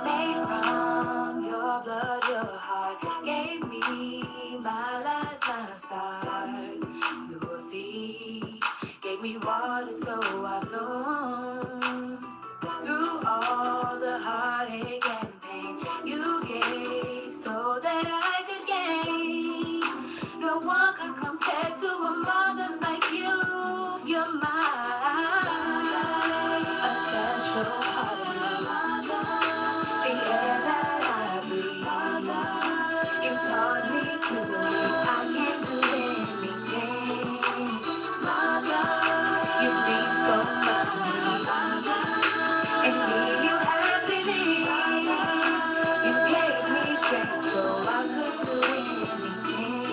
Made from your blood, your heart gave me my lifeline start. You will see, gave me water so I bloomed. Through all the heartache and pain you gave so that I could gain. No one could compare to a mother like you. You're mine, a special part of me. The air that I breathe. You taught me to believe I can do anything. You mean so much to me. In me you have believed. You gave me strength so I could do anything.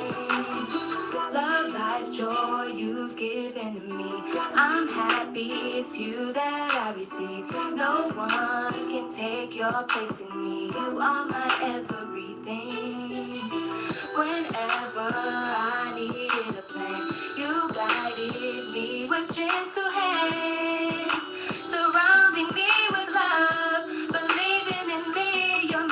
Love, life, joy you've given me. I'm happy it's you that I receive. No one can take your place in me. You are my everything. Whenever I needed a plan, you guided me with gentle hands, surrounding me with love, believing in me. You're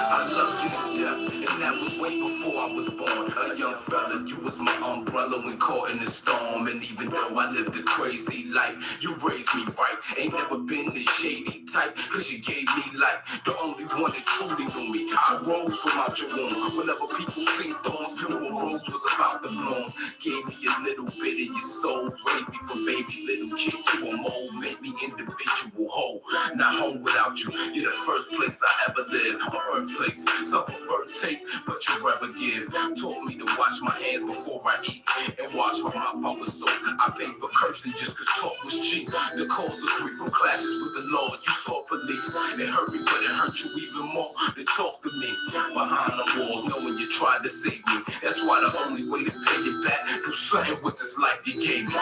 I love you to death, and that was way before I was born. A young fella, you was my umbrella when caught in the storm. And even though I lived a crazy life, you raised me right. Ain't never been this shady type, cause you gave me life. The only one that truly knew me. I rose from out your womb. Whenever people see thorns, knew a rose was about to bloom. Gave me a little bit of your soul, raised me from baby little kid to a mole, made me individual whole. Not home without you. You're the first place I ever lived. My birthplace. Some prefer take, but you rather give. Taught me to wash my hands before I eat and wash my mouth out with soap. I paid for cursing just cause talk was cheap. The cause of grief from clashes with the law. You saw police. It hurt me, but it hurt you even more to talk to me behind the walls, knowing you tried to save me. That's why the only way to pay you back, do something with this life you gave me.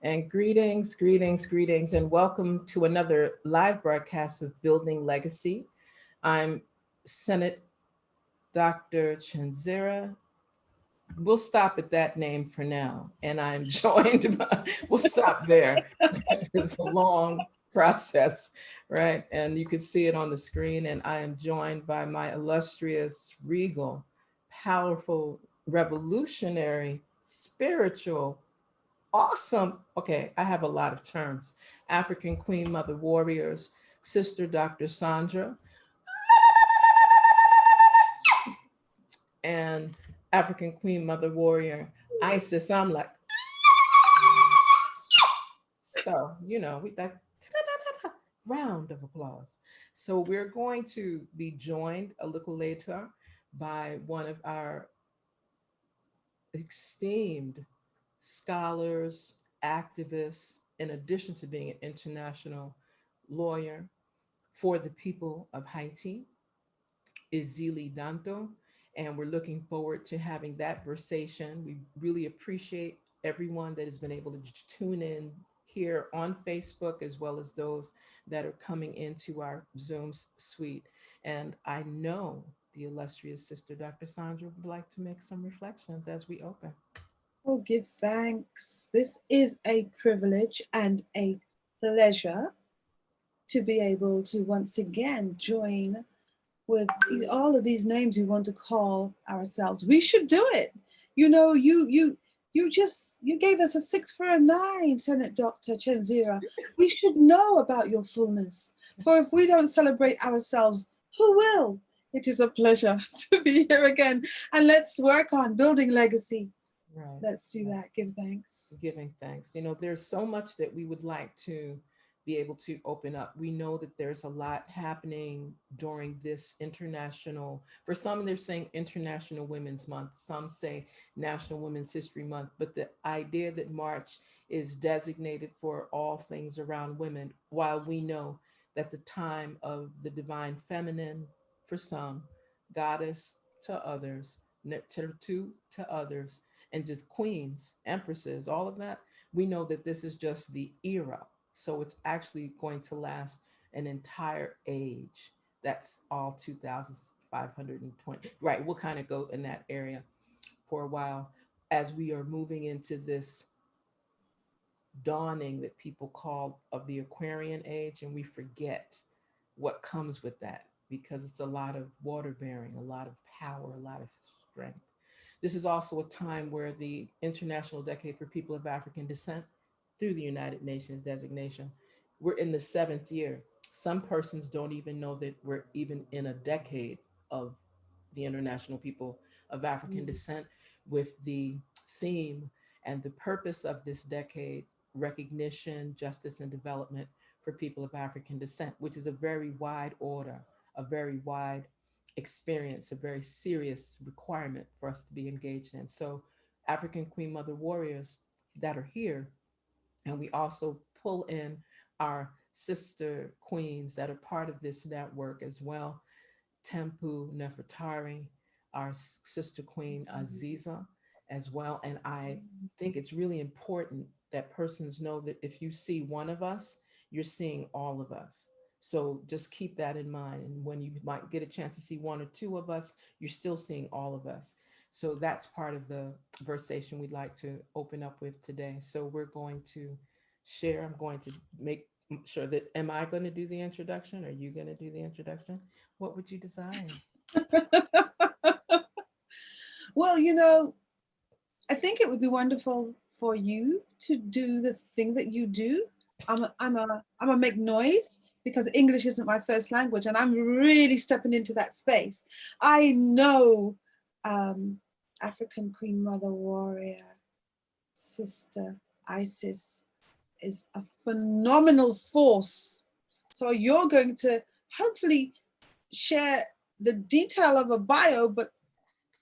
And greetings, greetings, greetings, and welcome to another live broadcast of Building Legacy. I'm Snt.Dr. Chenzira. We'll stop at that name for now. And I'm joined by, we'll stop there. It's a long process, right? And you can see it on the screen. And I am joined by my illustrious, regal, powerful, revolutionary, spiritual, awesome. Okay, I have a lot of terms. African Queen Mother Warriors, Sister Dr. Sandra, and African Queen Mother Warrior, Isis Amlak. So, you know, we that round of applause. So we're going to be joined a little later by one of our esteemed scholars, activists, in addition to being an international lawyer for the people of Haiti, Ezili Dantò. And we're looking forward to having that conversation. We really appreciate everyone that has been able to tune in here on Facebook, as well as those that are coming into our Zoom suite. And I know the illustrious Sister Dr. Sandra would like to make some reflections as we open. Oh, give thanks. This is a privilege and a pleasure to be able to once again join with all of these names we want to call ourselves. We should do it. You know, you gave us a 6 for a 9, Dr. Chenzira. We should know about your fullness. For if we don't celebrate ourselves, who will? It is a pleasure to be here again. And let's work on building legacy. Right. Let's do that. Give thanks. Giving thanks. You know, there's so much that we would like to be able to open up. We know that there's a lot happening during this international, for some they're saying International Women's Month, some say National Women's History Month, but the idea that March is designated for all things around women, while we know that the time of the divine feminine for some, goddess to others, to others, and just queens, empresses, all of that, we know that this is just the era. So it's actually going to last an entire age. That's all 2,520. Right. We'll kind of go in that area for a while as we are moving into this dawning that people call of the Aquarian age, and we forget what comes with that because it's a lot of water bearing, a lot of power, a lot of strength. This is also a time where the International Decade for People of African Descent, through the United Nations designation, we're in the 7th year. Some persons don't even know that we're even in a decade of the International People of African Descent, with the theme and the purpose of this decade: recognition, justice, and development for people of African descent, which is a very wide order, a very wide experience, a very serious requirement for us to be engaged in. So, African Queen Mother Warriors that are here, and we also pull in our sister queens that are part of this network as well. Tempu Nefertari, our sister queen Aziza as well. And I think it's really important that persons know that if you see one of us, you're seeing all of us. So just keep that in mind. And when you might get a chance to see one or two of us, you're still seeing all of us. So that's part of the conversation we'd like to open up with today. So we're going to share. I'm going to make sure that, am I going to do the introduction? Are you going to do the introduction? What would you desire? Well, you know, I think it would be wonderful for you to do the thing that you do. I'm a make noise because English isn't my first language, and I'm really stepping into that space. I know African Queen Mother Warrior Sister Isis is a phenomenal force. So you're going to hopefully share the detail of a bio, but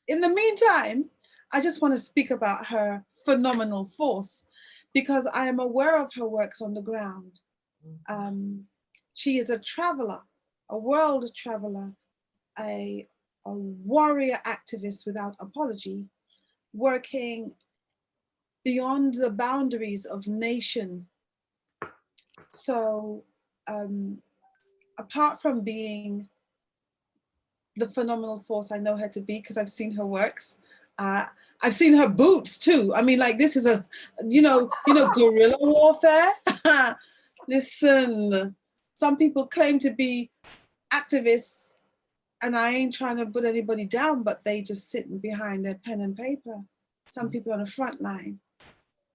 in the meantime, I just want to speak about her phenomenal force because I am aware of her works on the ground. She is a traveler, a world traveler, a warrior activist without apology, working beyond the boundaries of nation. So apart from being the phenomenal force I know her to be, because I've seen her works, I've seen her boots too. I mean, like, this is a, guerrilla warfare. Listen, some people claim to be activists, and I ain't trying to put anybody down, but they just sitting behind their pen and paper. Some people on the front line.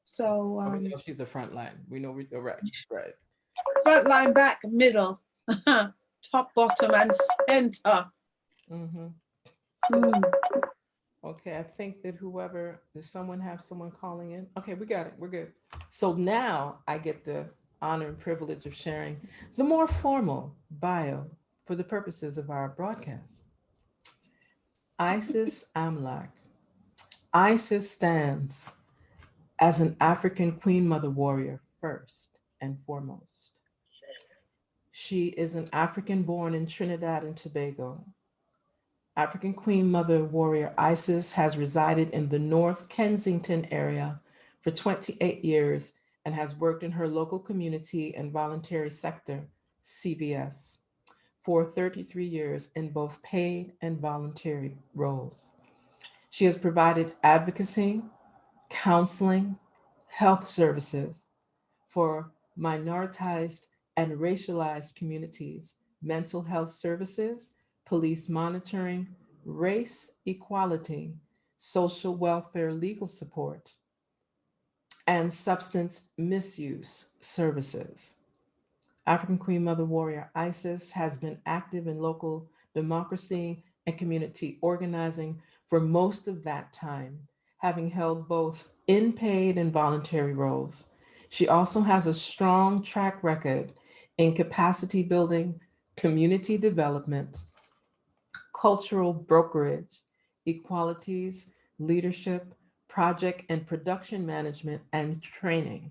So we know she's a front line. We know right. Front line, back, middle, top, bottom, and center. Okay, I think that does someone have someone calling in? Okay, we got it. We're good. So now I get the honor and privilege of sharing the more formal bio for the purposes of our broadcast. Isis Amlak. Isis stands as an African Queen Mother Warrior first and foremost. She is an African born in Trinidad and Tobago. African Queen Mother Warrior Isis has resided in the North Kensington area for 28 years and has worked in her local community and voluntary sector, CVS, for 33 years in both paid and voluntary roles. She has provided advocacy, counseling, health services for minoritized and racialized communities, mental health services, police monitoring, race equality, social welfare legal support, and substance misuse services. African Queen Mother Warrior Isis has been active in local democracy and community organizing for most of that time, having held both in-paid and voluntary roles. She also has a strong track record in capacity building, community development, cultural brokerage, equalities, leadership, project and production management, and training.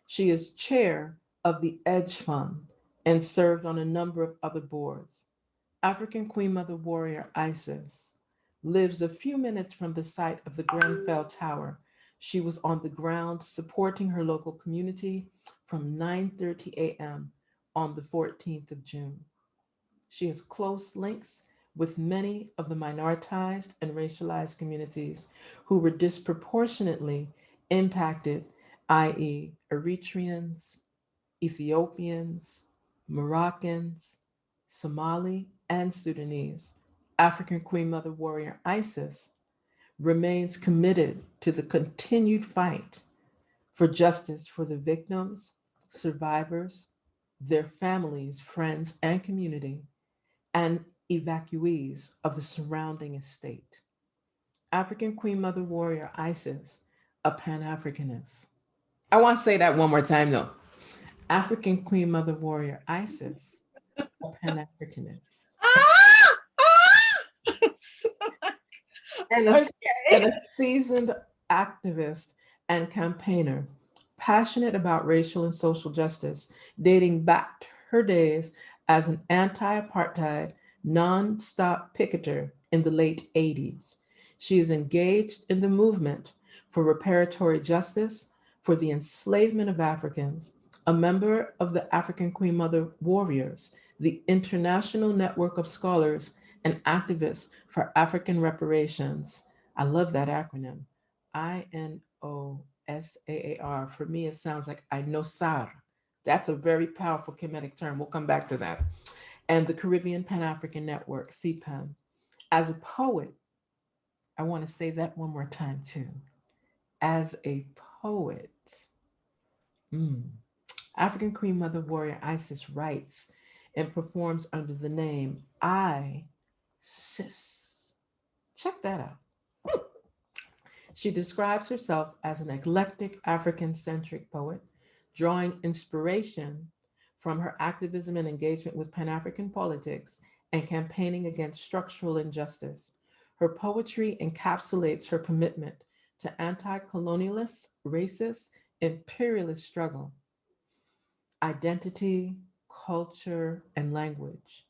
She is chair of the Edge Fund and served on a number of other boards. African Queen Mother Warrior Isis lives a few minutes from the site of the Grenfell Tower. She was on the ground supporting her local community from 9:30 a.m. on the 14th of June. She has close links with many of the minoritized and racialized communities who were disproportionately impacted, i.e., Eritreans, Ethiopians, Moroccans, Somali, and Sudanese. African Queen Mother Warrior Isis remains committed to the continued fight for justice for the victims, survivors, their families, friends, and community, and evacuees of the surrounding estate. African Queen Mother Warrior Isis, a Pan Africanist. I want to say that one more time though. African Queen Mother Warrior Isis, a Pan Africanist. Ah! And Okay. a seasoned activist and campaigner, passionate about racial and social justice, dating back to her days as an anti apartheid, non-stop picketer in the late 80s. She is engaged in the movement for reparatory justice for the enslavement of Africans, a member of the African Queen Mother Warriors, the international network of scholars and activists for African reparations. I love that acronym. INOSAAR. For me, it sounds like I know SAR. That's a very powerful Kemetic term. We'll come back to that. And the Caribbean Pan African Network, CPAN. As a poet, I want to say that one more time too. As a poet, mm, African Queen Mother Warrior Isis writes and performs under the name I Sis. Check that out. She describes herself as an eclectic African centric poet, drawing inspiration from her activism and engagement with Pan African politics and campaigning against structural injustice. Her poetry encapsulates her commitment to anti colonialist, racist, imperialist struggle, identity, culture, and language,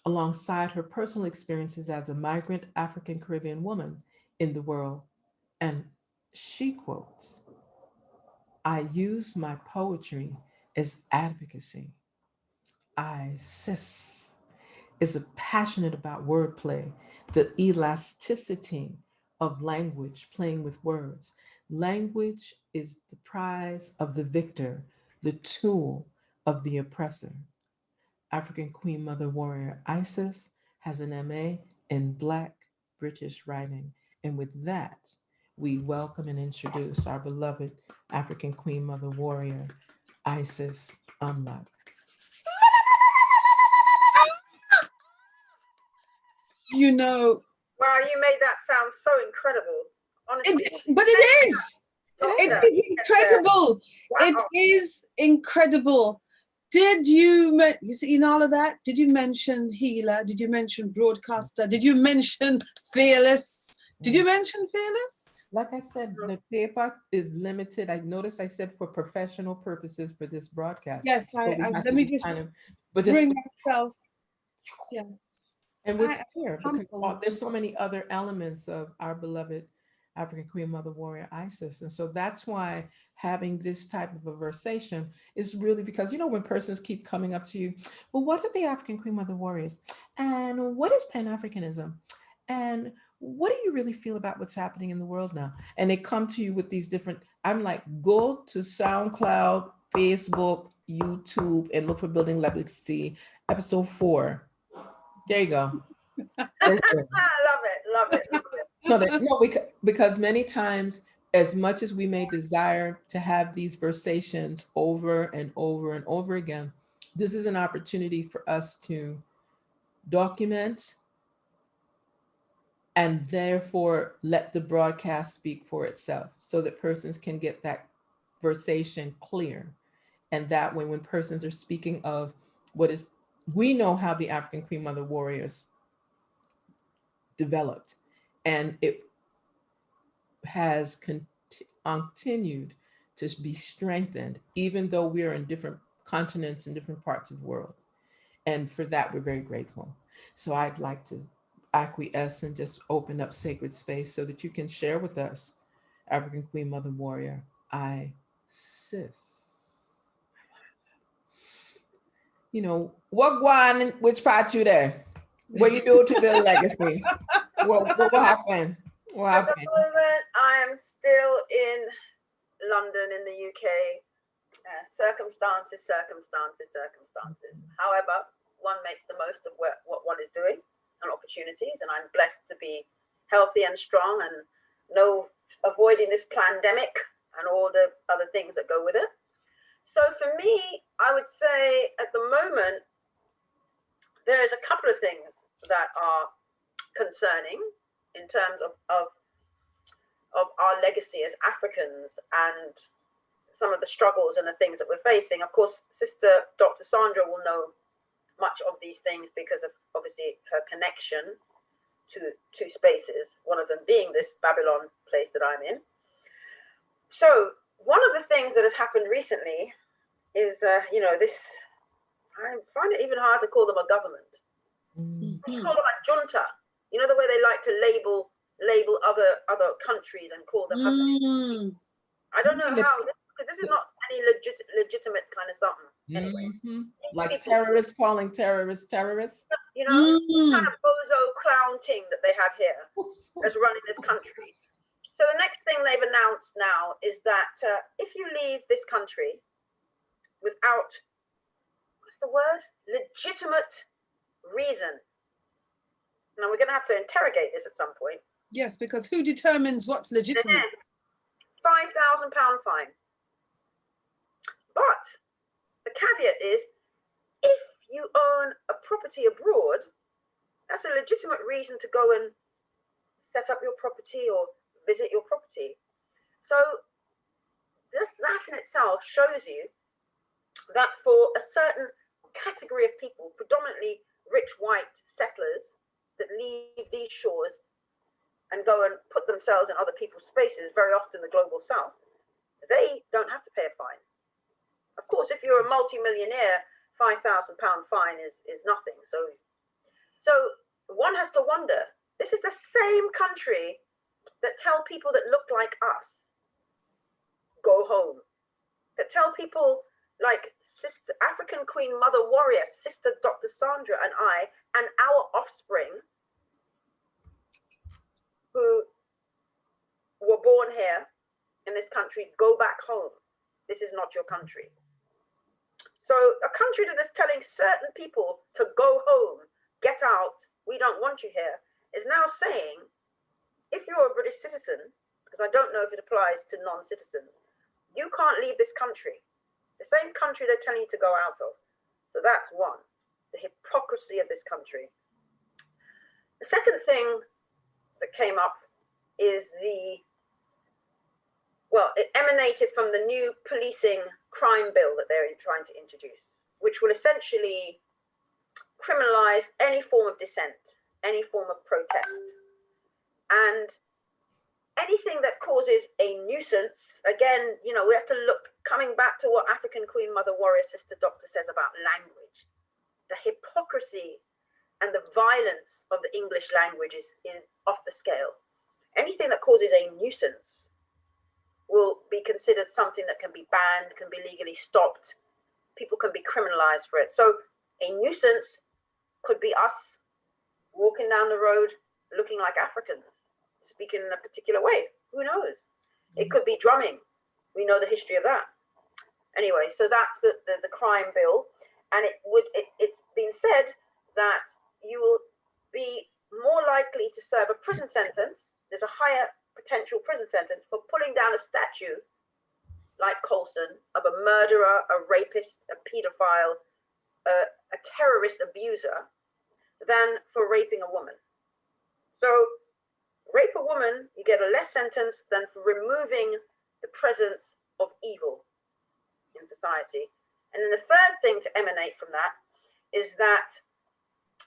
alongside her personal experiences as a migrant African Caribbean woman in the world. And she quotes, I use my poetry as advocacy. I, sis, is a passionate about wordplay, the elasticity of language, playing with words. Language is the prize of the victor, the tool of the oppressor. African Queen Mother Warrior Isis has an MA in Black British writing. And with that, we welcome and introduce our beloved African Queen Mother Warrior Isis Amlak. You know, Wow, you made that sound so incredible. Honestly. but it is. It Doctor. is incredible. Wow. It is incredible. Did you, you see, in all of that, did you mention healer? Did you mention broadcaster? Did you mention fearless? Did you mention fearless? Like I said, the paper is limited. I noticed I said for professional purposes for this broadcast. Yes, So we have let to me be just kind of, but bring just, myself. Yeah. and we're I- here I'm because humble. there's so many other elements of our beloved African Queen Mother Warrior Isis. And so that's why having this type of a conversation is really because, you know, when persons keep coming up to you, well, what are the African Queen Mother Warriors? And what is Pan Africanism? And what do you really feel about what's happening in the world now? And they come to you with these different, I'm like, go to SoundCloud, Facebook, YouTube, and look for Building Legacy, episode 4. There you go. Listen. Love it, love it, love it. So that, no, because many times, as much as we may desire to have these versations over and over and over again, this is an opportunity for us to document and therefore let the broadcast speak for itself so that persons can get that versation clear. And that way, when persons are speaking of what is, we know how the African Queen Mother warriors developed, and it has continued to be strengthened, even though we are in different continents and different parts of the world. And for that, we're very grateful. So I'd like to acquiesce and just open up sacred space so that you can share with us, African Queen Mother Warrior, Sis. You know, what going, which part you there? What you do to build legacy? What happened? What At the happened? moment, I am still in London, in the UK. Circumstances. However, one makes the most of what one is doing and opportunities, and I'm blessed to be healthy and strong and avoiding this pandemic and all the other things that go with it. So for me, I would say at the moment, there's a couple of things that are concerning in terms of our legacy as Africans and some of the struggles and the things that we're facing. Of course, Dr. Sandra will know much of these things because of obviously her connection to two spaces, one of them being this Babylon place that I'm in. So one of the things that has happened recently is, this, I find it even hard to call them a government. You call them a junta. You know the way they like to label other countries and call them. I don't know how, because this is not any legitimate kind of something. Anyway, Like terrorists calling terrorists. You know, kind of bozo clown thing that they have here that's running this country. So the next thing they've announced now is that if you leave this country without, what's the word? Legitimate reason. Now we're going to have to interrogate this at some point. Yes, because who determines what's legitimate? £5,000 fine. But the caveat is, if you own a property abroad, that's a legitimate reason to go and set up your property or visit your property. So that in itself shows you that for a certain category of people, predominantly rich white settlers that leave these shores and go and put themselves in other people's spaces, very often the global south, they don't have to pay a fine. Of course, if you're a multi-millionaire, £5,000 fine is nothing. So one has to wonder, this is the same country that tell people that look like us, go home. That tell people like African Queen Mother Warrior, Sister Dr. Sandra and I, and our offspring, who were born here in this country, go back home. This is not your country. So a country that is telling certain people to go home, get out, we don't want you here, is now saying, if you're a British citizen, because I don't know if it applies to non-citizens, you can't leave this country. The same country they're telling you to go out of. So that's one, the hypocrisy of this country. The second thing that came up is it emanated from the new policing crime bill that they're trying to introduce, which will essentially criminalize any form of dissent, any form of protest, and anything that causes a nuisance. Again, we have to look, coming back to what African Queen Mother Warrior Sister Doctor says about language. The hypocrisy and the violence of the English language is off the scale. Anything that causes a nuisance will be considered something that can be banned, can be legally stopped. People can be criminalized for it. So a nuisance could be us walking down the road looking like Africans, speaking in a particular way. Who knows? It could be drumming. We know the history of that. Anyway, so that's the crime bill. And it's been said that you will be more likely to serve a prison sentence. There's a higher potential prison sentence for pulling down a statue like Colson of a murderer, a rapist, a pedophile, a terrorist abuser than for raping a woman. So rape a woman, you get a less sentence than for removing the presence of evil in society. And then the third thing to emanate from that is that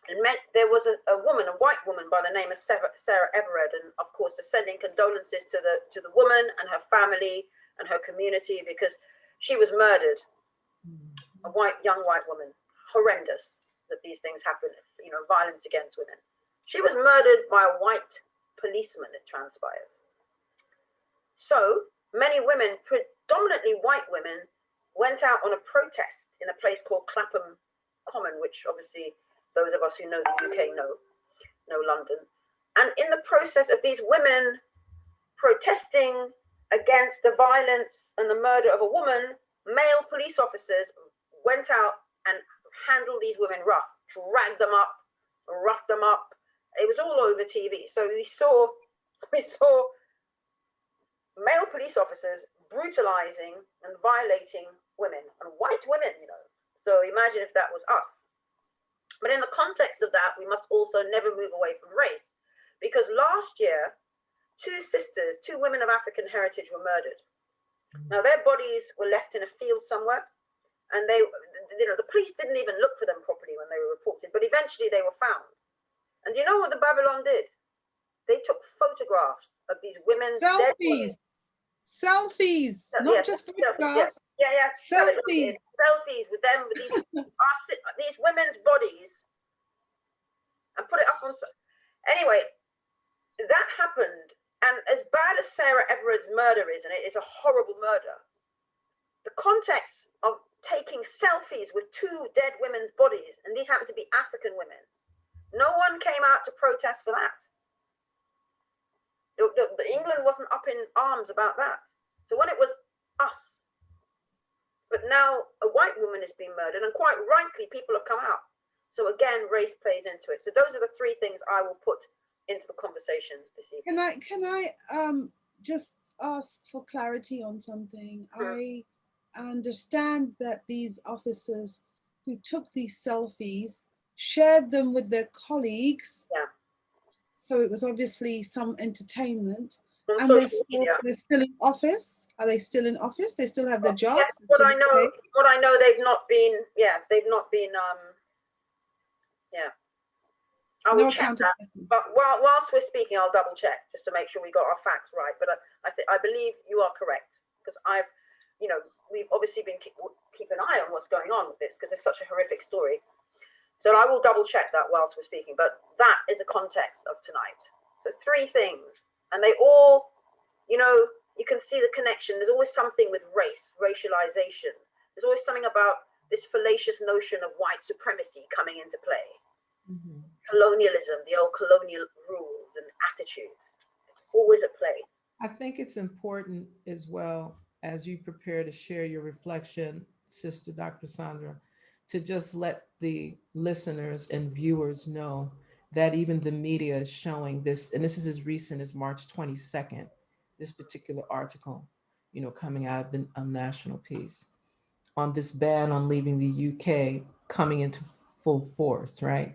it meant there was a woman, a white woman by the name of Sarah Everard, and of course sending condolences to the woman and her family and her community, because she was murdered. A young white woman. Horrendous that these things happen, you know, violence against women. She was murdered by a white policeman, it transpires. So many women, predominantly white women, went out on a protest in a place called Clapham Common, which obviously those of us who know the UK know London. And in the process of these women protesting against the violence and the murder of a woman, male police officers went out and handled these women rough, dragged them up, roughed them up. It was all over TV. So we saw male police officers brutalizing and violating women, and white women, you know. So imagine if that was us. But in the context of that, we must also never move away from race, because last year, two women of African heritage were murdered. Now their bodies were left in a field somewhere, and they, you know, the police didn't even look for them properly when they were reported, but eventually they were found. And you know what the Babylon did? They took photographs of these women's dead bodies. Selfies, not just photographs. Yeah. Selfies. Selfies with them, with these women's bodies, and put it up on. Anyway, that happened, and as bad as Sarah Everard's murder is, and it is a horrible murder, the context of taking selfies with two dead women's bodies, and these happen to be African women, no one came out to protest for that. The England wasn't up in arms about that. So when it was us, but now a white woman is being murdered, and quite rightly people have come out. So again, race plays into it. So those are the three things I will put into the conversations this evening. Can I just ask for clarity on something? Sure. I understand that these officers who took these selfies shared them with their colleagues. Yeah. So it was obviously some entertainment. On and they're still in office. Are they still in office? They still have their jobs? Yes, what I know, they've not been. I will check that. But whilst we're speaking, I'll double check just to make sure we got our facts right. But I believe you are correct, because we've obviously been keep an eye on what's going on with this, because it's such a horrific story. So I will double check that whilst we're speaking. But that is the context of tonight. So three things, and they all, you can see the connection. There's always something with race, racialization. There's always something about this fallacious notion of white supremacy coming into play. Mm-hmm. Colonialism, the old colonial rules and attitudes. It's always at play. I think it's important as well, as you prepare to share your reflection, Sister Dr. Sandra, to just let the listeners and viewers know that even the media is showing this, and this is as recent as March 22nd, this particular article, coming out of the National Piece on this ban on leaving the UK coming into full force, right?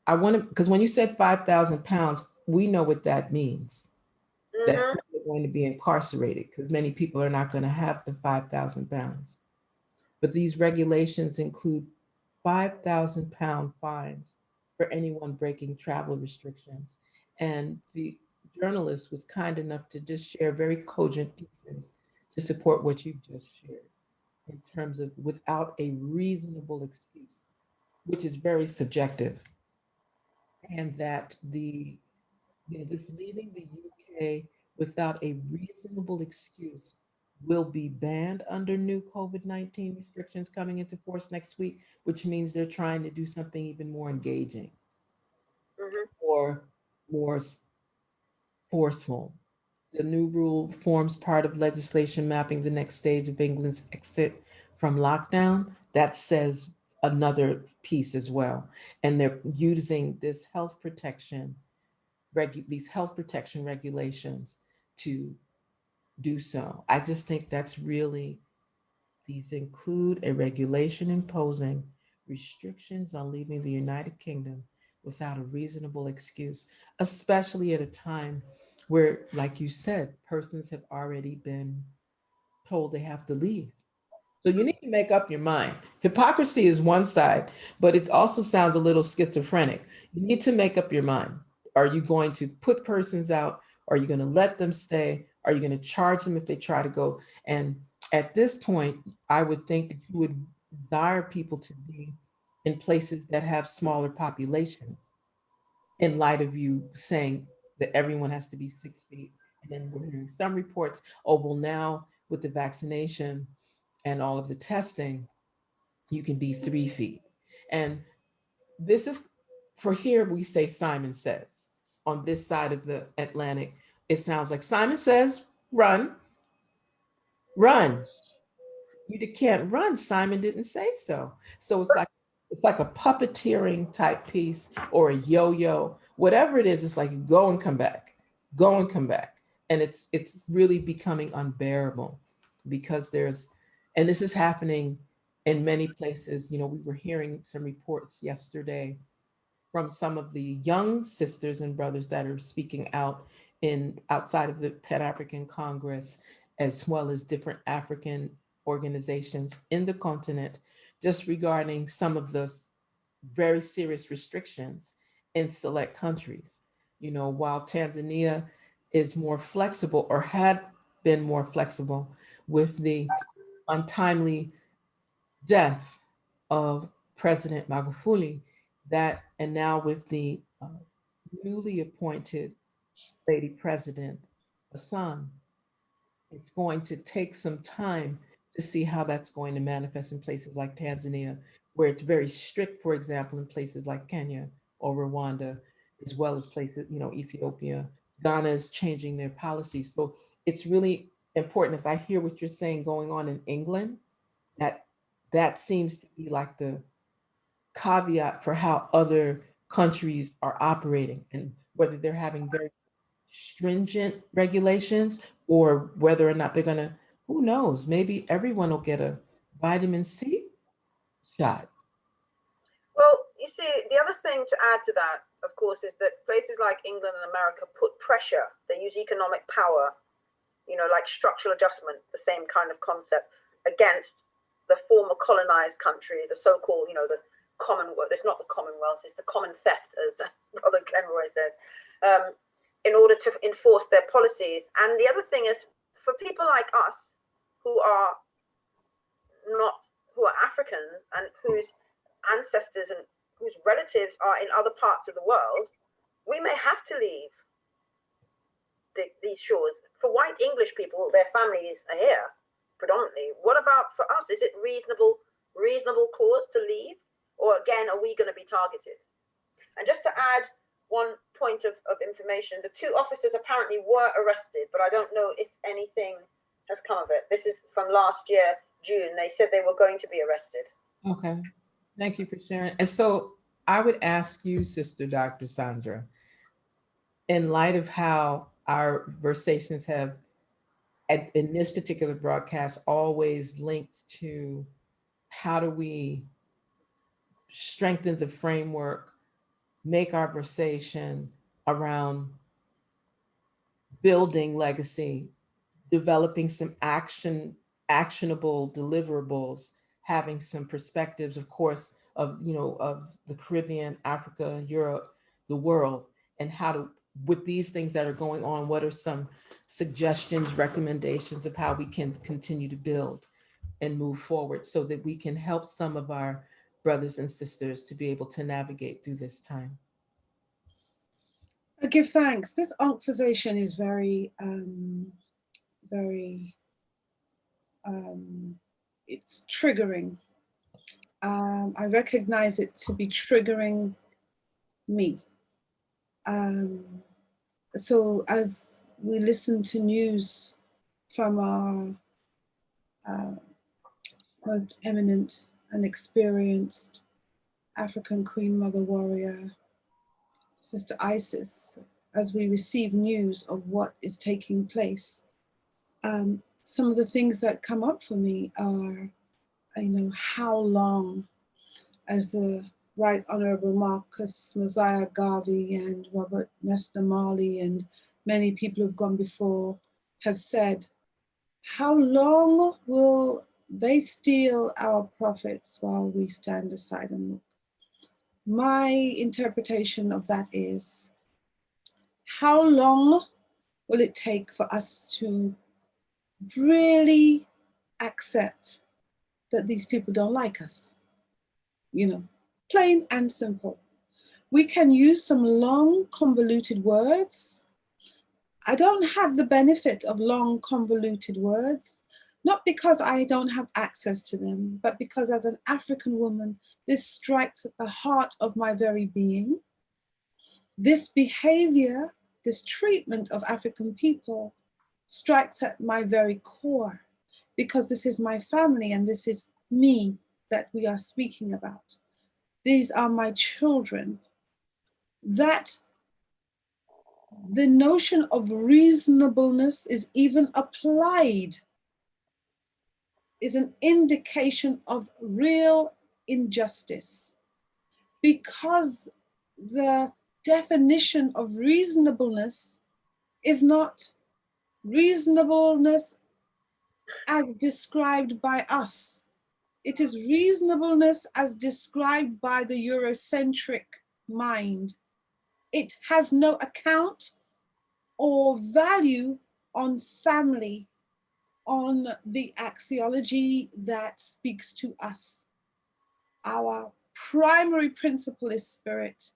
I want to, because when you said 5,000 pounds, we know what that means. Mm-hmm. That people are going to be incarcerated, because many people are not going to have the 5,000 pounds. But these regulations include 5,000 pound fines for anyone breaking travel restrictions. And the journalist was kind enough to just share very cogent pieces to support what you've just shared in terms of without a reasonable excuse, which is very subjective. And that this leaving the UK without a reasonable excuse will be banned under new COVID-19 restrictions coming into force next week, which means they're trying to do something even more engaging, mm-hmm. or more forceful. The new rule forms part of legislation mapping the next stage of England's exit from lockdown. That says another piece as well. And they're using this health protection, these health protection regulations to do so. I just think that's really, these include a regulation imposing restrictions on leaving the United Kingdom without a reasonable excuse, especially at a time where, like you said, persons have already been told they have to leave. So you need to make up your mind. Hypocrisy is one side, but it also sounds a little schizophrenic. You need to make up your mind. Are you going to put persons out? Are you going to let them stay? Are you going to charge them if they try to go? And at this point, I would think that you would desire people to be in places that have smaller populations, in light of you saying that everyone has to be 6 feet. And then we're hearing some reports, oh, well, now with the vaccination and all of the testing, you can be 3 feet. And this is, for here, we say Simon says. On this side of the Atlantic, it sounds like Simon says, run, run. You can't run. Simon didn't say so. So it's like a puppeteering type piece or a yo-yo, whatever it is. It's like go and come back, go and come back, and it's really becoming unbearable because there's, and this is happening in many places. You know, we were hearing some reports yesterday from some of the young sisters and brothers that are speaking out in outside of the Pan-African Congress, as well as different African organizations in the continent, just regarding some of the very serious restrictions in select countries. You know, while Tanzania is more flexible or had been more flexible with the untimely death of President Magufuli, that, and now with the newly appointed lady president, Hassan, it's going to take some time to see how that's going to manifest in places like Tanzania, where it's very strict, for example, in places like Kenya or Rwanda, as well as places, you know, Ethiopia. Ghana is changing their policies. So it's really important, as I hear what you're saying going on in England, that that seems to be like the caveat for how other countries are operating, and whether they're having very stringent regulations or whether or not they're going to, who knows, maybe everyone will get a vitamin C shot. Well, you see, the other thing to add to that, of course, is that places like England and America put pressure. They use economic power, you know, like structural adjustment, the same kind of concept, against the former colonized countries, the so-called, you know, the Commonwealth. It's not the Commonwealth, it's the common theft, as Brother Glenroy says, in order to enforce their policies. And the other thing is, for people like us who are Africans and whose ancestors and whose relatives are in other parts of the world, we may have to leave these shores. For white English people, their families are here predominantly. What about for us? Is it reasonable cause to leave? Or again, are we going to be targeted? And just to add one point of information, the two officers apparently were arrested, but I don't know if anything has come of it. This is from last year, June. They said they were going to be arrested. Okay. Thank you for sharing. And so I would ask you, Sister Dr. Sandra, in light of how our conversations have, in this particular broadcast, always linked to how do we strengthen the framework, make our conversation around building legacy, developing some actionable deliverables, having some perspectives, of course, of, you know, of the Caribbean, Africa, Europe, the world, and how to, with these things that are going on, what are some suggestions, recommendations of how we can continue to build and move forward so that we can help some of our brothers and sisters to be able to navigate through this time. I give thanks. This conversation is very, it's triggering. I recognize it to be triggering me. So as we listen to news from our most eminent and experienced African Queen Mother Warrior, Sister Isis, as we receive news of what is taking place, some of the things that come up for me are, how long, as the Right Honorable Marcus Mosiah Garvey and Robert Nesta Marley and many people who've gone before have said, how long will they steal our profits while we stand aside and look? My interpretation of that is, how long will it take for us to really accept that these people don't like us? Plain and simple. We can use some long, convoluted words. I don't have the benefit of long, convoluted words, not because I don't have access to them, but because as an African woman, this strikes at the heart of my very being. This behavior, this treatment of African people strikes at my very core, because this is my family and this is me that we are speaking about. These are my children. That the notion of reasonableness is even applied is an indication of real injustice, because the definition of reasonableness is not reasonableness as described by us. It is reasonableness as described by the Eurocentric mind. It has no account or value on family, on the axiology that speaks to us. Our primary principle is spirit.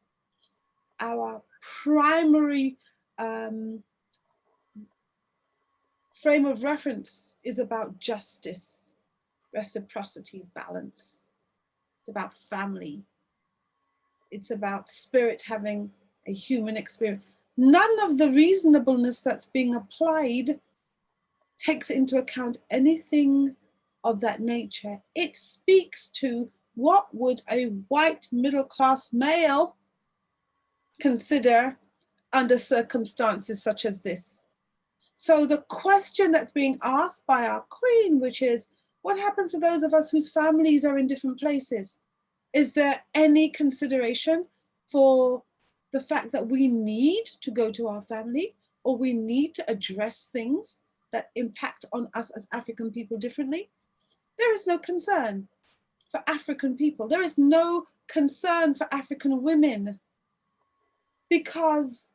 Our primary frame of reference is about justice, reciprocity, balance. It's about family. It's about spirit having a human experience. None of the reasonableness that's being applied takes into account anything of that nature. It speaks to what would a white middle-class male consider under circumstances such as this. So the question that's being asked by our queen, which is, what happens to those of us whose families are in different places? Is there any consideration for the fact that we need to go to our family, or we need to address things that impact on us as African people differently? There is no concern for African people. There is no concern for African women, because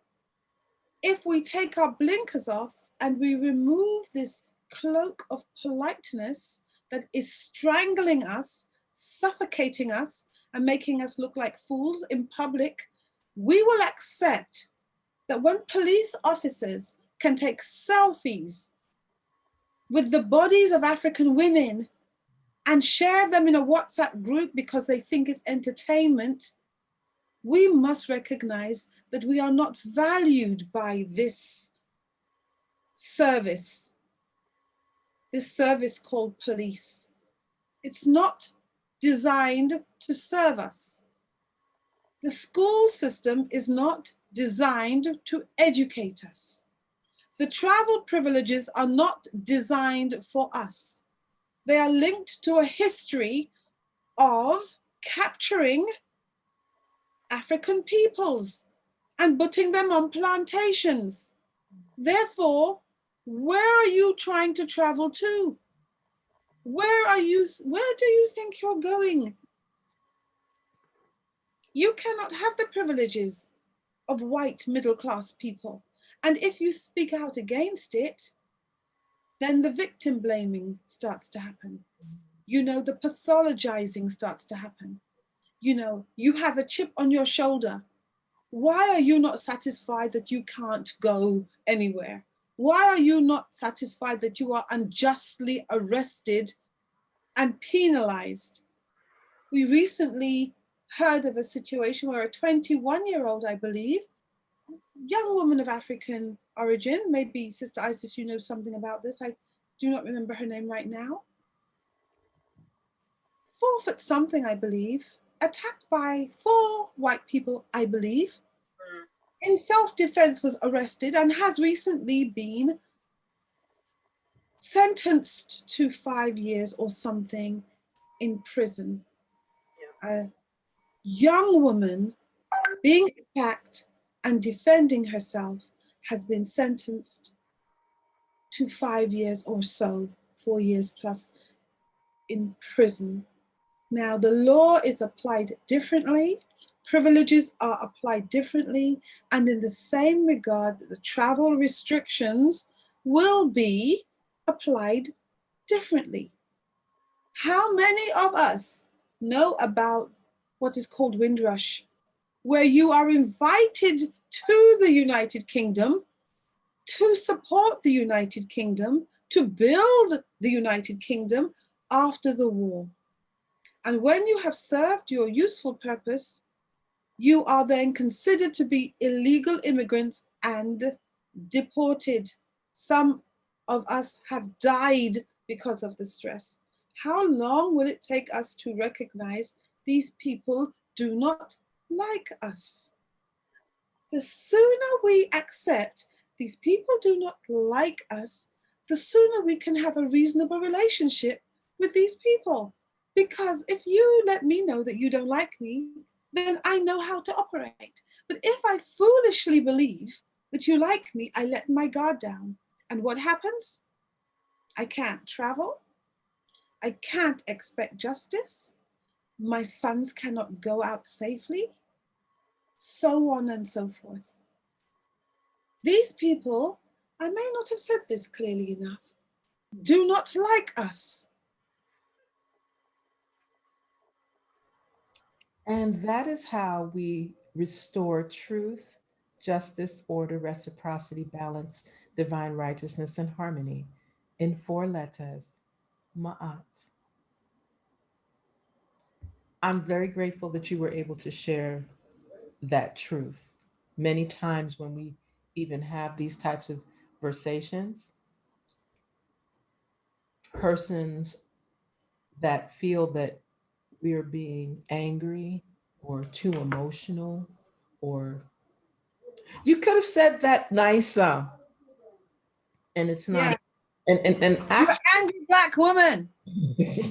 if we take our blinkers off and we remove this cloak of politeness that is strangling us, suffocating us, and making us look like fools in public, we will accept that when police officers can take selfies with the bodies of African women and share them in a WhatsApp group because they think it's entertainment, we must recognize that we are not valued by this service called police. It's not designed to serve us. The school system is not designed to educate us. The travel privileges are not designed for us. They are linked to a history of capturing African peoples and putting them on plantations. Therefore, where are you trying to travel to? Where do you think you're going? You cannot have the privileges of white middle-class people. And if you speak out against it, then the victim blaming starts to happen. The pathologizing starts to happen. You have a chip on your shoulder. Why are you not satisfied that you can't go anywhere? Why are you not satisfied that you are unjustly arrested and penalized? We recently heard of a situation where a 21-year-old, I believe, young woman of African origin, maybe Sister Isis, you know something about this, I do not remember her name right now, 4 foot something, I believe, attacked by 4 white people, I believe, in self-defense was arrested and has recently been sentenced to 5 years or something in prison. A young woman being attacked and defending herself has been sentenced to 5 years or so, 4 years plus in prison. Now, the law is applied differently, privileges are applied differently, and in the same regard, the travel restrictions will be applied differently. How many of us know about what is called Windrush, where you are invited to the United Kingdom to support the United Kingdom, to build the United Kingdom after the war? And when you have served your useful purpose, you are then considered to be illegal immigrants and deported. Some of us have died because of the stress. How long will it take us to recognize these people do not like us? The sooner we accept these people do not like us, the sooner we can have a reasonable relationship with these people. Because if you let me know that you don't like me, then I know how to operate. But if I foolishly believe that you like me, I let my guard down. And what happens? I can't travel. I can't expect justice. My sons cannot go out safely. So on and so forth. These people, I may not have said this clearly enough, do not like us. And that is how we restore truth, justice, order, reciprocity, balance, divine righteousness, and harmony in 4 letters, Ma'at. I'm very grateful that you were able to share that truth. Many times when we even have these types of conversations, persons that feel that we are being angry or too emotional, or you could have said that nicer, and it's not. Yeah, And you're an actually, angry Black woman.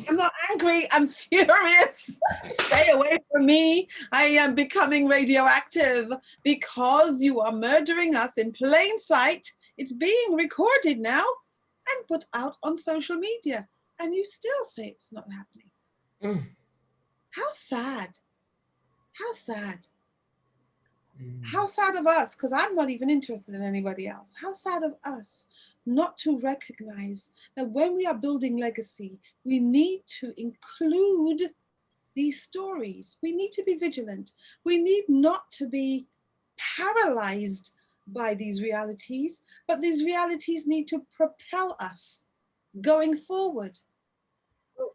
I'm not angry, I'm furious. Stay away from me. I am becoming radioactive because you are murdering us in plain sight. It's being recorded now and put out on social media. And you still say it's not happening. How sad. How sad. How sad of us, because I'm not even interested in anybody else. How sad of us not to recognize that when we are building legacy, we need to include these stories. We need to be vigilant. We need not to be paralyzed by these realities, but these realities need to propel us going forward.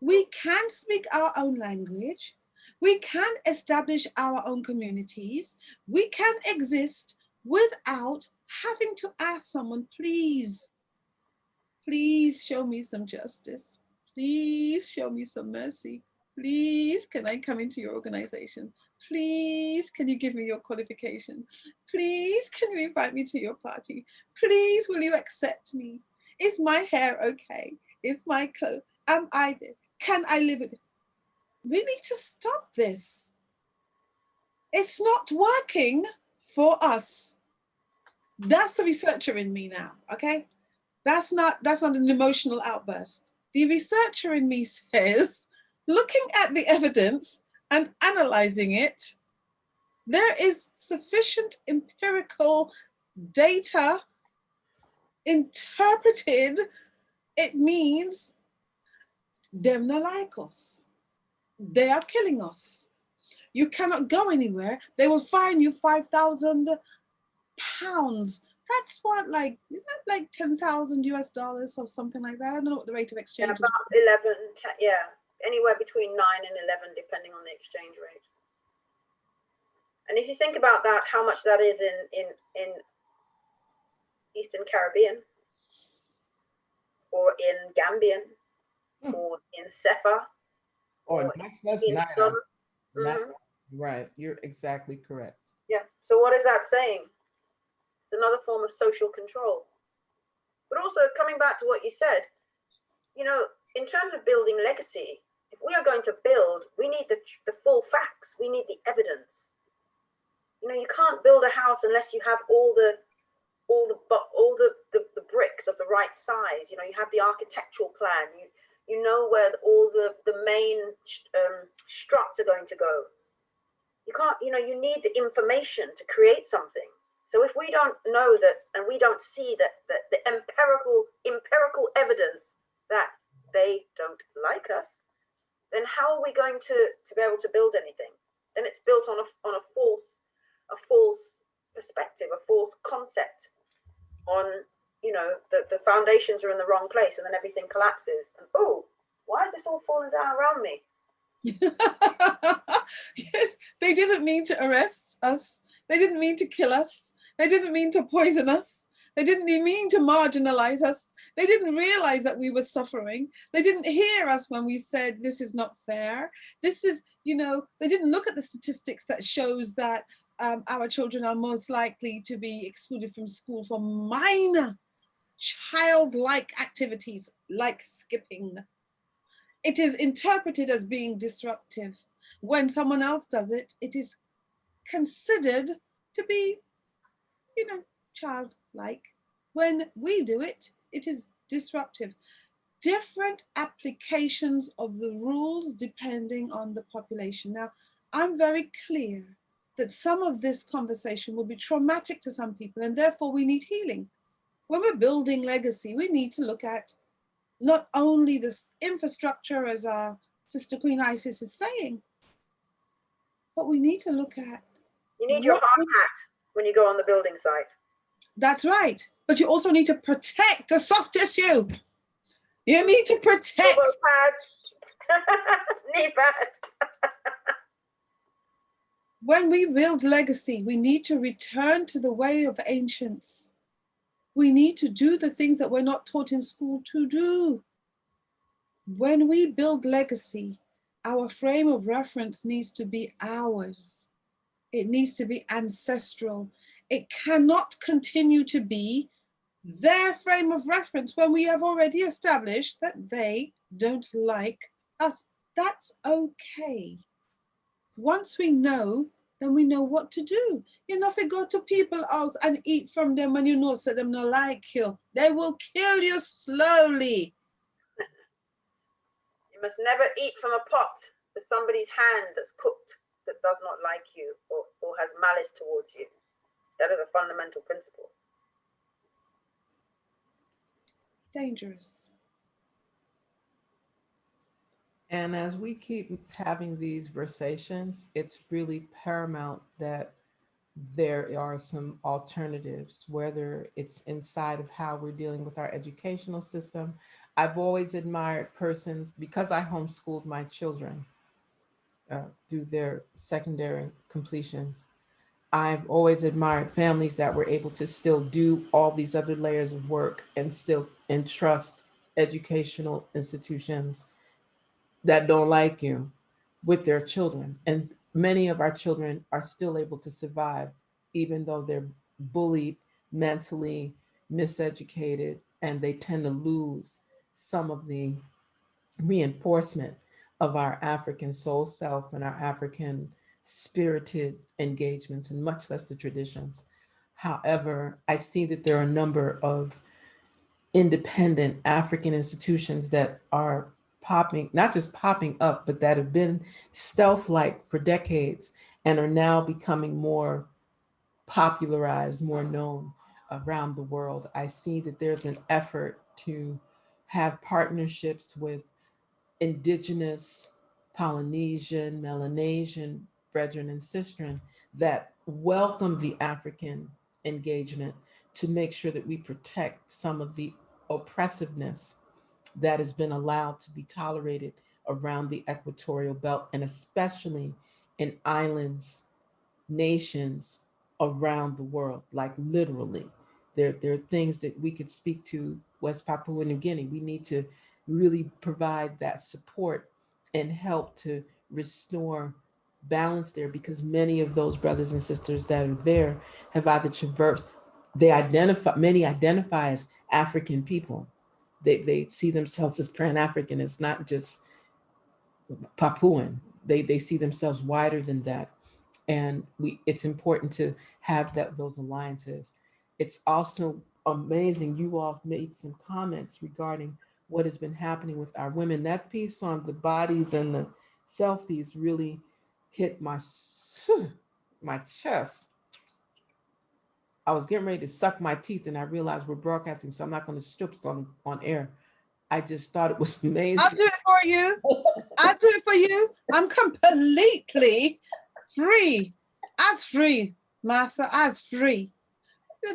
We can speak our own language. We can establish our own communities. We can exist without having to ask someone, please, please show me some justice. Please show me some mercy. Please, can I come into your organization? Please, can you give me your qualification? Please, can you invite me to your party? Please, will you accept me? Is my hair okay? Is my clothes? Am I there? Can I live with it? We need to stop this. It's not working for us. That's the researcher in me now, okay? That's not an emotional outburst. The researcher in me says, looking at the evidence and analyzing it, there is sufficient empirical data interpreted. It means them not like us. They are killing us. You cannot go anywhere. They will fine you £5,000. That's what, like, is that like 10,000 US dollars or something like that? I don't know what the rate of exchange Yeah, is. about 11, yeah, anywhere between 9 and 11, depending on the exchange rate. And if you think about that, how much that is in Eastern Caribbean, or in Gambian, or in Sefa, or or much less in night some. out. Not Mhm. right. You're exactly correct. Yeah. So what is that saying? It's another form of social control. But also coming back to what you said, you know, in terms of building legacy, if we are going to build, we need the full facts. We need the evidence. You know, you can't build a house unless you have all the bricks of the right size. You know, you have the architectural plan. You know where all the main struts are going to go. You can't. You know, you need the information to create something. So if we don't know that, and we don't see that the empirical evidence that they don't like us, then how are we going to be able to build anything? Then it's built on a false perspective, a false concept. On, you know, the foundations are in the wrong place, and then everything collapses. And oh, why is this all falling down around me? Yes, they didn't mean to arrest us. They didn't mean to kill us. They didn't mean to poison us. They didn't mean to marginalize us. They didn't realize that we were suffering. They didn't hear us when we said, this is not fair. This is, you know, they didn't look at the statistics that shows that our children are most likely to be excluded from school for minor childlike activities like skipping. It is interpreted as being disruptive. When someone else does it, it is considered to be, you know, childlike. When we do it, it is disruptive. Different applications of the rules depending on the population. Now, I'm very clear that some of this conversation will be traumatic to some people, and therefore we need healing. When we're building legacy, we need to look at not only this infrastructure, as our Sister Queen Isis is saying, but we need to look at You need your hard hat when you go on the building site. That's right. But you also need to protect the soft tissue. You need to protect. Elbow pads, knee pads. When we build legacy, we need to return to the way of ancients. We need to do the things that we're not taught in school to do. When we build legacy, our frame of reference needs to be ours. It needs to be ancestral. It cannot continue to be their frame of reference when we have already established that they don't like us. That's okay. Once we know, then we know what to do. You know, if you go to people's house and eat from them and you know so them not like you, they will kill you slowly. You must never eat from a pot with somebody's hand that's cooked that does not like you or has malice towards you. That is a fundamental principle. Dangerous. And as we keep having these conversations, it's really paramount that there are some alternatives, whether it's inside of how we're dealing with our educational system. I've always admired persons, because I homeschooled my children through their secondary completions. I've always admired families that were able to still do all these other layers of work and still entrust educational institutions that don't like you with their children. And many of our children are still able to survive, even though they're bullied, mentally miseducated, and they tend to lose some of the reinforcement of our African soul self and our African spirited engagements, and much less the traditions. However, I see that there are a number of independent African institutions that are popping, not just popping up, but that have been stealth like for decades and are now becoming more popularized, more known around the world. I see that there's an effort to have partnerships with indigenous Polynesian, Melanesian brethren and sistren that welcome the African engagement to make sure that we protect some of the oppressiveness that has been allowed to be tolerated around the equatorial belt, and especially in islands, nations around the world, like literally. There are things that we could speak to West Papua New Guinea. We need to really provide that support and help to restore balance there, because many of those brothers and sisters that are there have either traversed, many identify as African people. They see themselves as Pan-African. It's not just Papuan. They see themselves wider than that. And it's important to have those alliances. It's also amazing. You all made some comments regarding what has been happening with our women. That piece on the bodies and the selfies really hit my chest. I was getting ready to suck my teeth, and I realized we're broadcasting, so I'm not going to strip on air. I just thought it was amazing. I'll do it for you. I'll do it for you. I'm completely free. As free, Massa, as free.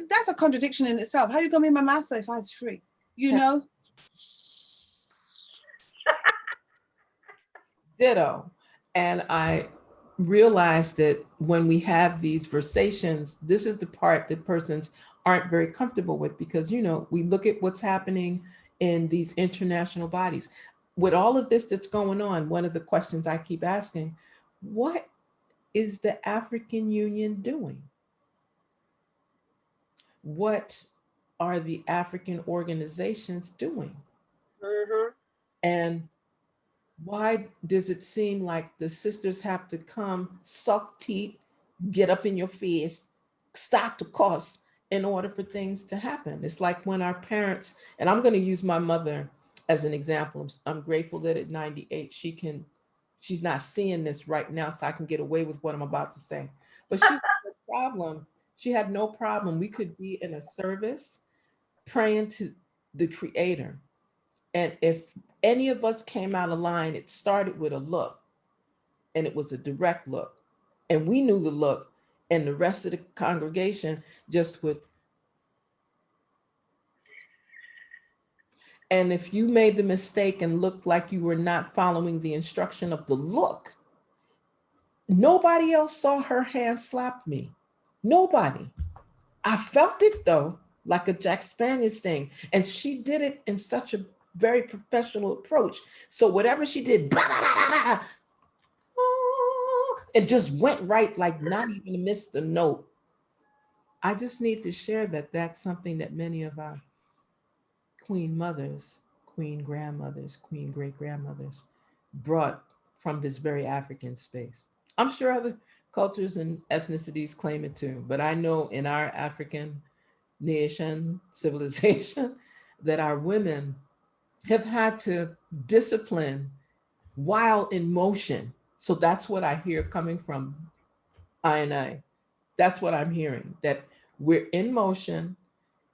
That's a contradiction in itself. How are you going to be my master if I was free? You know? Ditto. And I realized that when we have these versations, this is the part that persons aren't very comfortable with, because, you know, we look at what's happening in these international bodies. With all of this that's going on, one of the questions I keep asking, what is the African Union doing? What are the African organizations doing? Mm-hmm. And why does it seem like the sisters have to come, suck teeth, get up in your face, stop the cost in order for things to happen? It's like when our parents, and I'm going to use my mother as an example. I'm grateful that at 98, she's not seeing this right now, so I can get away with what I'm about to say. But she had no problem. She had no problem. We could be in a service praying to the Creator. And if any of us came out of line, it started with a look, and it was a direct look. And we knew the look, and the rest of the congregation just would. And if you made the mistake and looked like you were not following the instruction of the look, nobody else saw her hand slap me. Nobody. I felt it though, like a Jack Spanish thing. And she did it in such a very professional approach. So whatever she did, blah, blah, blah, blah, it just went right, like not even missed the note. I just need to share that that's something that many of our queen mothers, queen grandmothers, queen great grandmothers brought from this very African space. I'm sure other cultures and ethnicities claim it too, but I know in our African nation, civilization, that our women have had to discipline while in motion. So that's what I hear coming from I. That's what I'm hearing, that we're in motion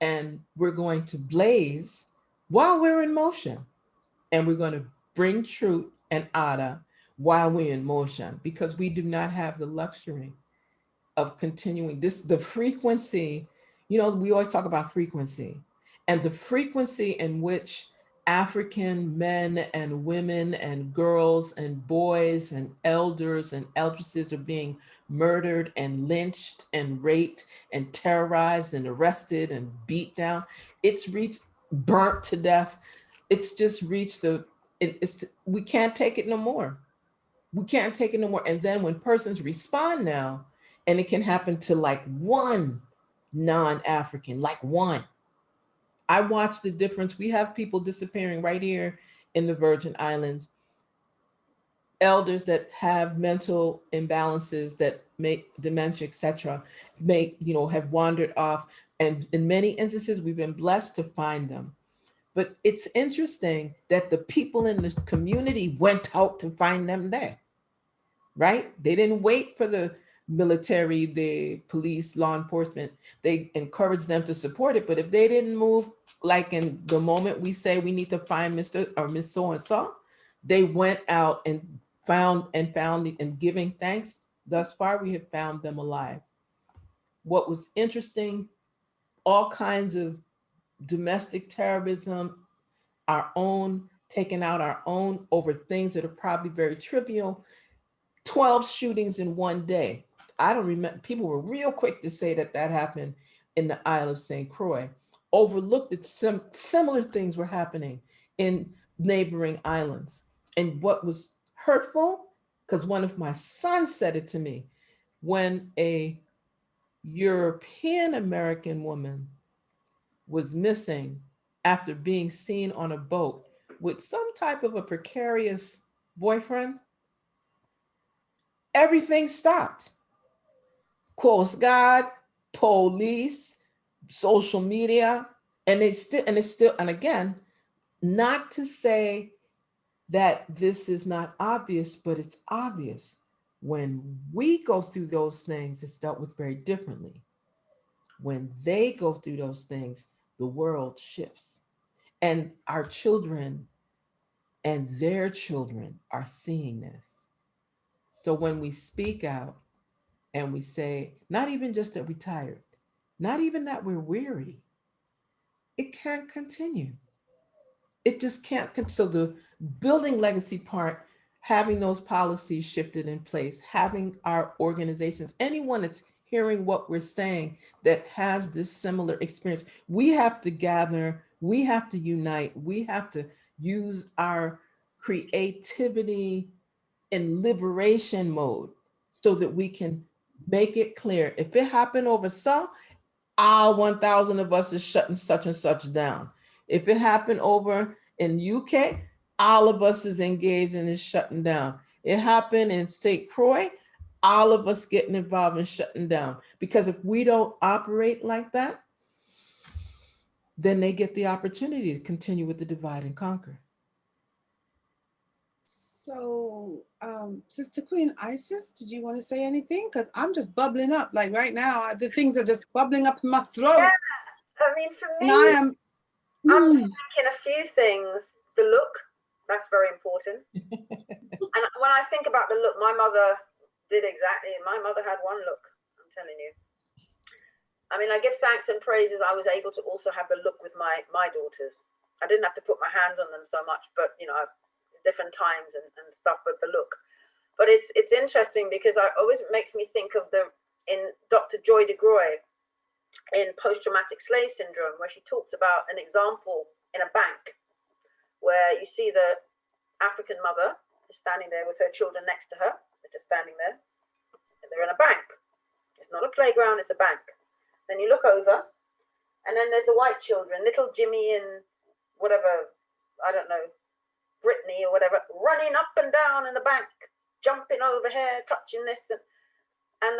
and we're going to blaze while we're in motion. And we're going to bring truth and Ada while we're in motion, because we do not have the luxury of continuing this. The frequency, you know, we always talk about frequency, and the frequency in which African men and women and girls and boys and elders and eldresses are being murdered and lynched and raped and terrorized and arrested and beat down. It's reached, burnt to death. It's just reached we can't take it no more. We can't take it no more. And then when persons respond now, and it can happen to like one non-African, like one. I watch the difference. We have people disappearing right here in the Virgin Islands, elders that have mental imbalances, that make dementia, etc., have wandered off. And in many instances, we've been blessed to find them. But it's interesting that the people in the community went out to find them there, right? They didn't wait for the military, the police, law enforcement. They encouraged them to support it. But if they didn't move, like in the moment we say we need to find Mr. or Miss So-and-so, they went out and found and giving thanks. Thus far, we have found them alive. What was interesting, all kinds of domestic terrorism, our own, taking out our own over things that are probably very trivial. 12 shootings in one day. I don't remember, people were real quick to say that happened in the Isle of St. Croix. Overlooked that similar things were happening in neighboring islands. And what was hurtful because one of my sons said it to me when a European American woman was missing after being seen on a boat with some type of a precarious boyfriend. Everything stopped. Coast Guard, police, social media, and and again, not to say that this is not obvious, but it's obvious. When we go through those things, it's dealt with very differently. When they go through those things, the world shifts. And our children and their children are seeing this. So when we speak out and we say, not even just that we're tired, not even that we're weary, it can't continue. It just can't. So the building legacy part, having those policies shifted in place, having our organizations, anyone that's hearing what we're saying that has this similar experience, we have to gather, we have to unite, we have to use our creativity in liberation mode so that we can make it clear. If it happened over some, all 1,000 of us is shutting such and such down. If it happened over in UK, all of us is engaged and is shutting down. It happened in St. Croix, all of us getting involved in shutting down. Because if we don't operate like that, then they get the opportunity to continue with the divide and conquer. So, Sister Queen Isis, did you want to say anything? Because I'm just bubbling up. Like right now, the things are just bubbling up in my throat. Yeah, I mean, for me, And I'm thinking a few things. The look, that's very important. And when I think about the look, my mother did exactly. My mother had one look, I'm telling you. I mean, I give thanks and praises I was able to also have the look with my daughters. I didn't have to put my hands on them so much, but, you know, different times and stuff, but the look. But it's interesting because it always makes me think of in Dr. Joy DeGroy in post-traumatic slave syndrome, where she talks about an example in a bank where you see the African mother is standing there with her children next to her. They're just standing there. And they're in a bank. It's not a playground, it's a bank. Then you look over, and then there's the white children, little Jimmy and whatever, I don't know, Brittany or whatever, running up and down in the bank, jumping over here, touching this, and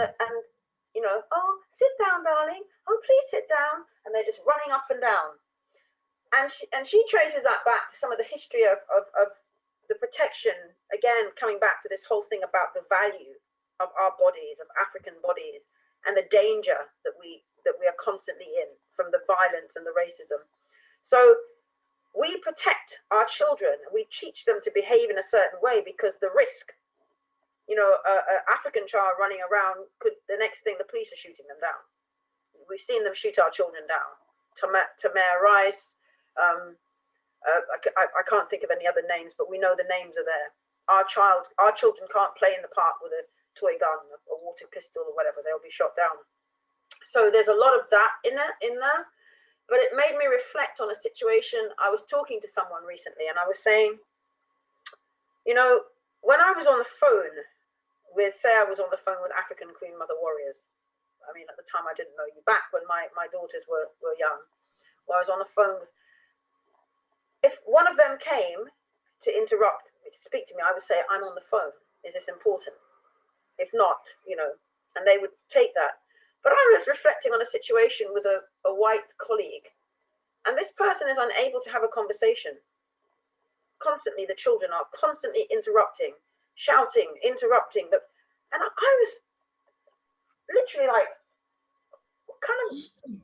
you know, oh, sit down, darling. Oh, please sit down. And they're just running up and down. And she traces that back to some of the history of the protection, again, coming back to this whole thing about the value of our bodies, of African bodies, and the danger that we are constantly in from the violence and the racism. So we protect our children. We teach them to behave in a certain way because the risk, you know, an African child running around could, the next thing, the police are shooting them down. We've seen them shoot our children down. Tamir Rice, I can't think of any other names, but we know the names are there. Our children can't play in the park with a toy gun, a water pistol or whatever. They'll be shot down. So there's a lot of that in there. But it made me reflect on a situation. I was talking to someone recently and I was saying, you know, when I was on the phone with, say I was on the phone with African Queen Mother Warriors. I mean, at the time I didn't know you, back when my daughters were young. Well, I was on the phone with, if one of them came to interrupt, to speak to me, I would say, I'm on the phone. Is this important? If not, you know, and they would take that. But I was reflecting on a situation with a white colleague, and this person is unable to have a conversation. Constantly, the children are constantly interrupting, shouting, interrupting. And I was literally like, what kind of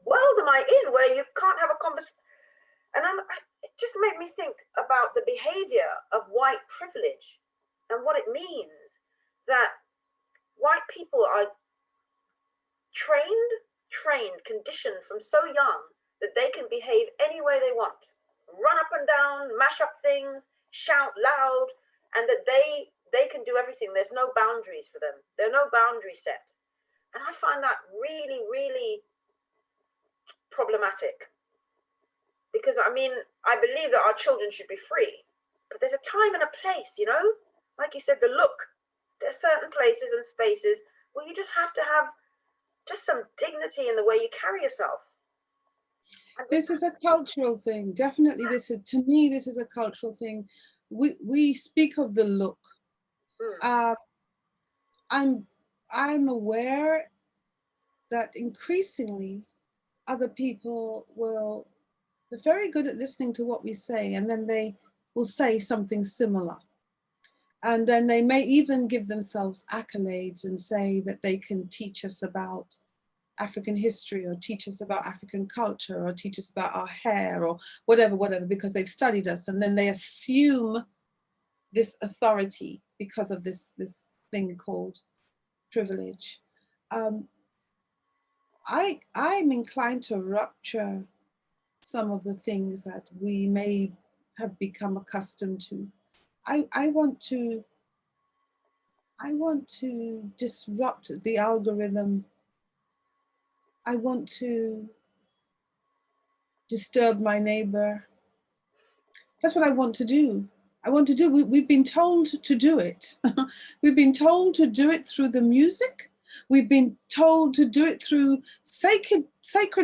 world am I in where you can't have a conversation? And it just made me think about the behavior of white privilege and what it means that white people are trained, conditioned from so young that they can behave any way they want, run up and down, mash up things, shout loud, and that they can do everything. There's no boundaries for them. There are no boundaries set. And I find that really, really problematic. Because, I mean, I believe that our children should be free, but there's a time and a place, you know? like you said, the look. There's certain places and spaces where you just have to have just some dignity in the way you carry yourself. This is a cultural thing. Definitely, to me, this is a cultural thing. We speak of the look. I'm aware that increasingly other people they're very good at listening to what we say, and then they will say something similar. And then they may even give themselves accolades and say that they can teach us about African history, or teach us about African culture, or teach us about our hair, or whatever, because they've studied us. And then they assume this authority because of this thing called privilege. I'm inclined to rupture some of the things that we may have become accustomed to. I want to disrupt the algorithm. I want to disturb my neighbor. That's what I want to do. We've been told to do it. We've been told to do it through the music. We've been told to do it through sacred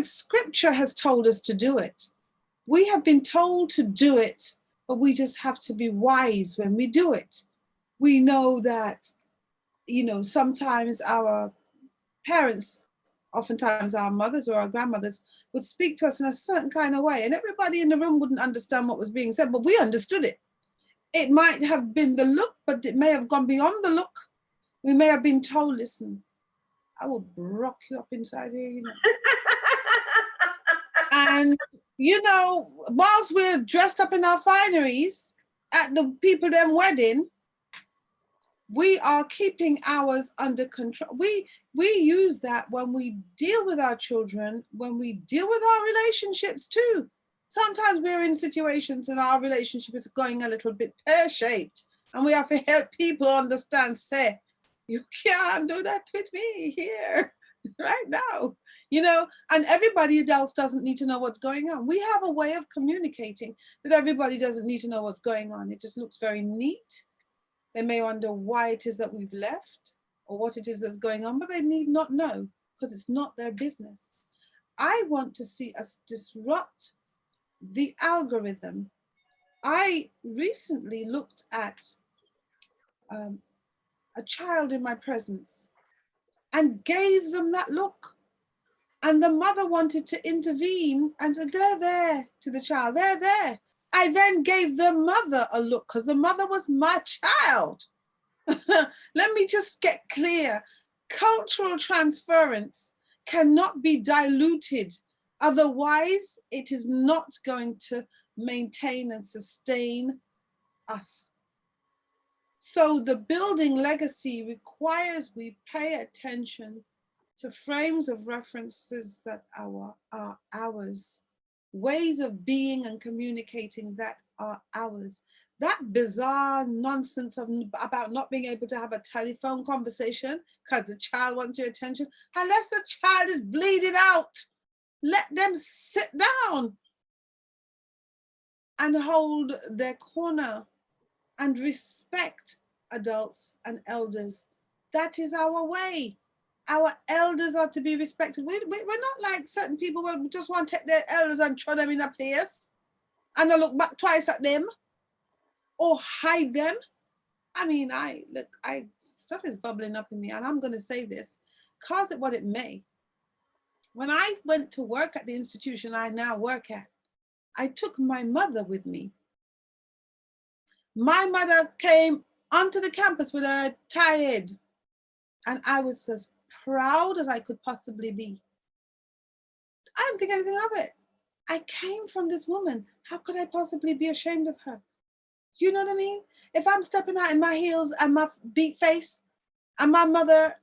scripture has told us to do it. We have been told to do it, but we just have to be wise when we do it. We know that, sometimes our parents, oftentimes our mothers or our grandmothers, would speak to us in a certain kind of way, and everybody in the room wouldn't understand what was being said, but we understood it. It might have been the look, but it may have gone beyond the look. We may have been told, listen, I will rock you up inside here, And, whilst we're dressed up in our fineries at the people them wedding, we are keeping ours under control. We use that when we deal with our children, when we deal with our relationships too. Sometimes we're in situations and our relationship is going a little bit pear-shaped, and we have to help people understand, say, you can't do that with me here right now, and everybody else doesn't need to know what's going on. We have a way of communicating that everybody doesn't need to know what's going on. It just looks very neat. They may wonder why it is that we've left or what it is that's going on, but they need not know because it's not their business. I want to see us disrupt the algorithm. I recently looked at a child in my presence and gave them that look. And the mother wanted to intervene and said, they're there, to the child, they're there. I then gave the mother a look because the mother was my child. Let me just get clear. Cultural transference cannot be diluted. Otherwise, it is not going to maintain and sustain us. So the building legacy requires we pay attention to frames of references that are ours, ways of being and communicating that are ours. That bizarre nonsense about not being able to have a telephone conversation because the child wants your attention, unless the child is bleeding out, let them sit down and hold their corner and respect adults and elders. That is our way. Our elders are to be respected. We're not like certain people where we just want to take their elders and throw them in a place and I look back twice at them or hide them. I mean, stuff is bubbling up in me, and I'm going to say this, cause it what it may. When I went to work at the institution I now work at, I took my mother with me. My mother came onto the campus with her tired, and I was as proud as I could possibly be. I didn't think anything of it. I came from this woman. How could I possibly be ashamed of her? You know what I mean? If I'm stepping out in my heels and my beat face, and my mother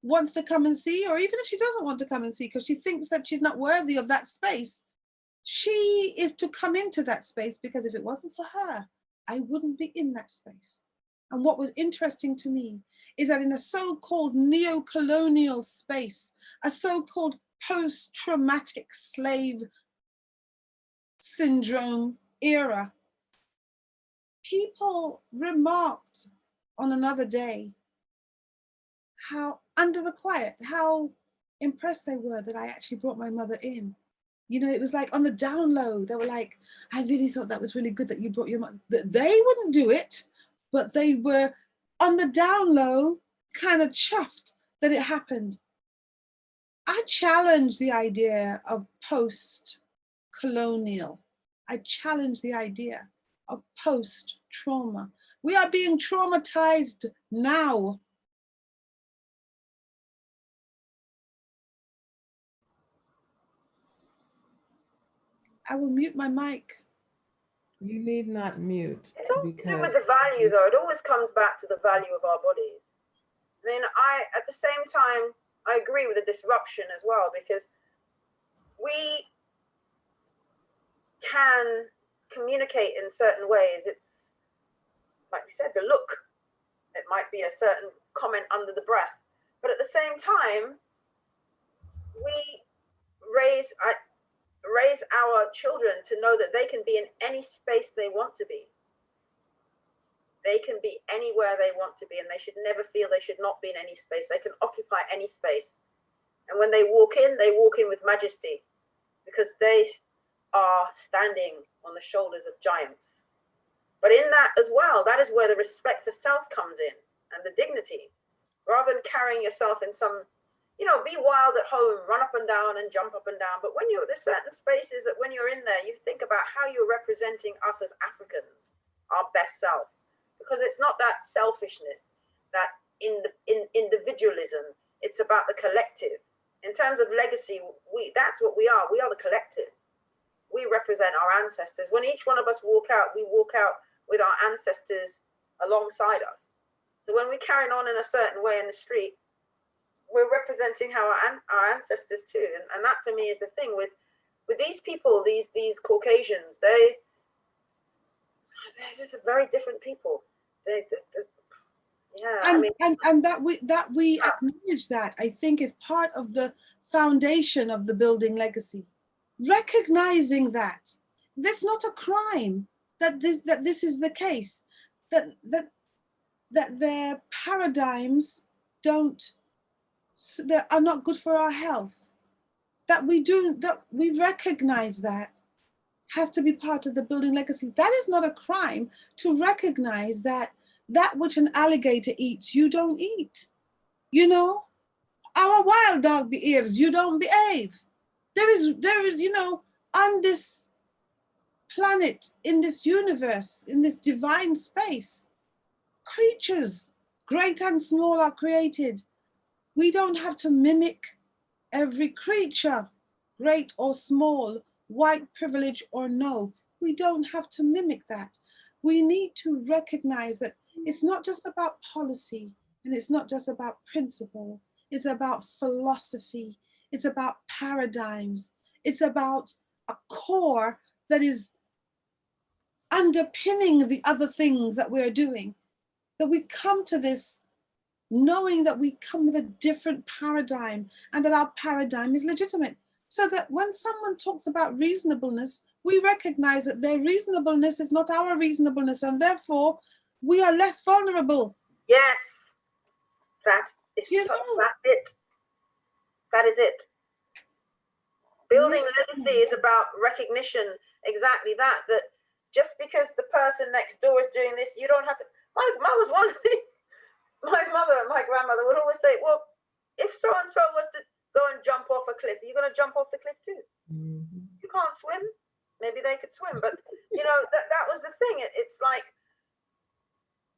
wants to come and see, or even if she doesn't want to come and see because she thinks that she's not worthy of that space, she is to come into that space, because if it wasn't for her, I wouldn't be in that space. And what was interesting to me is that in a so-called neo-colonial space, a so-called post-traumatic slave syndrome era, people remarked on another day how, under the quiet, how impressed they were that I actually brought my mother in. You know, it was like on the down low, they were like, I really thought that was really good that you brought your mother. They wouldn't do it, but they were on the down low, kind of chuffed that it happened. I challenge the idea of post-colonial. I challenge the idea of post-trauma. We are being traumatized now. I will mute my mic. You need not mute. It's all to do because with the value, though. It always comes back to the value of our bodies. I mean, at the same time, I agree with the disruption as well, because we can communicate in certain ways. It's like we said, the look. It might be a certain comment under the breath, but at the same time, we raise our children to know that they can be in any space they want to be. They can be anywhere they want to be, and they should never feel they should not be in any space. They can occupy any space. And when they walk in with majesty, because they are standing on the shoulders of giants. But in that as well, that is where the respect for self comes in, and the dignity, rather than carrying yourself in some, you know, be wild at home, run up and down and jump up and down. But when there's certain spaces that when you're in there, you think about how you're representing us as Africans, our best self, because it's not that selfishness, that individualism. It's about the collective. In terms of legacy, that's what we are. We are the collective. We represent our ancestors. When each one of us walk out, we walk out with our ancestors alongside us. So when we're carrying on in a certain way in the street, we're representing our ancestors too. And that for me is the thing with these people, these Caucasians, they're just a very different people. And that we acknowledge that, I think, is part of the foundation of the building legacy. Recognizing that that's not a crime, that this is the case, that their paradigms are not good for our health, that we recognize that has to be part of the building legacy. That is not a crime, to recognize that which an alligator eats, you don't eat. You know, our wild dog behaves, you don't behave. There is, you know, on this planet, in this universe, in this divine space, creatures, great and small, are created. We don't have to mimic every creature, great or small, white privilege or no. We don't have to mimic that. We need to recognize that it's not just about policy, and it's not just about principle. It's about philosophy. It's about paradigms. It's about a core that is underpinning the other things that we're doing. That we come to this knowing that we come with a different paradigm, and that our paradigm is legitimate. So that when someone talks about reasonableness, we recognize that their reasonableness is not our reasonableness, and therefore we are less vulnerable. Yes, that's it. That is it. Building legacy is about recognition, exactly that just because the person next door is doing this, you don't have to. My was one thing. My grandmother would always say, well, if so-and-so was to go and jump off a cliff, you're going to jump off the cliff too. Mm-hmm. You can't swim. Maybe they could swim, but you know, that was the thing. It's like,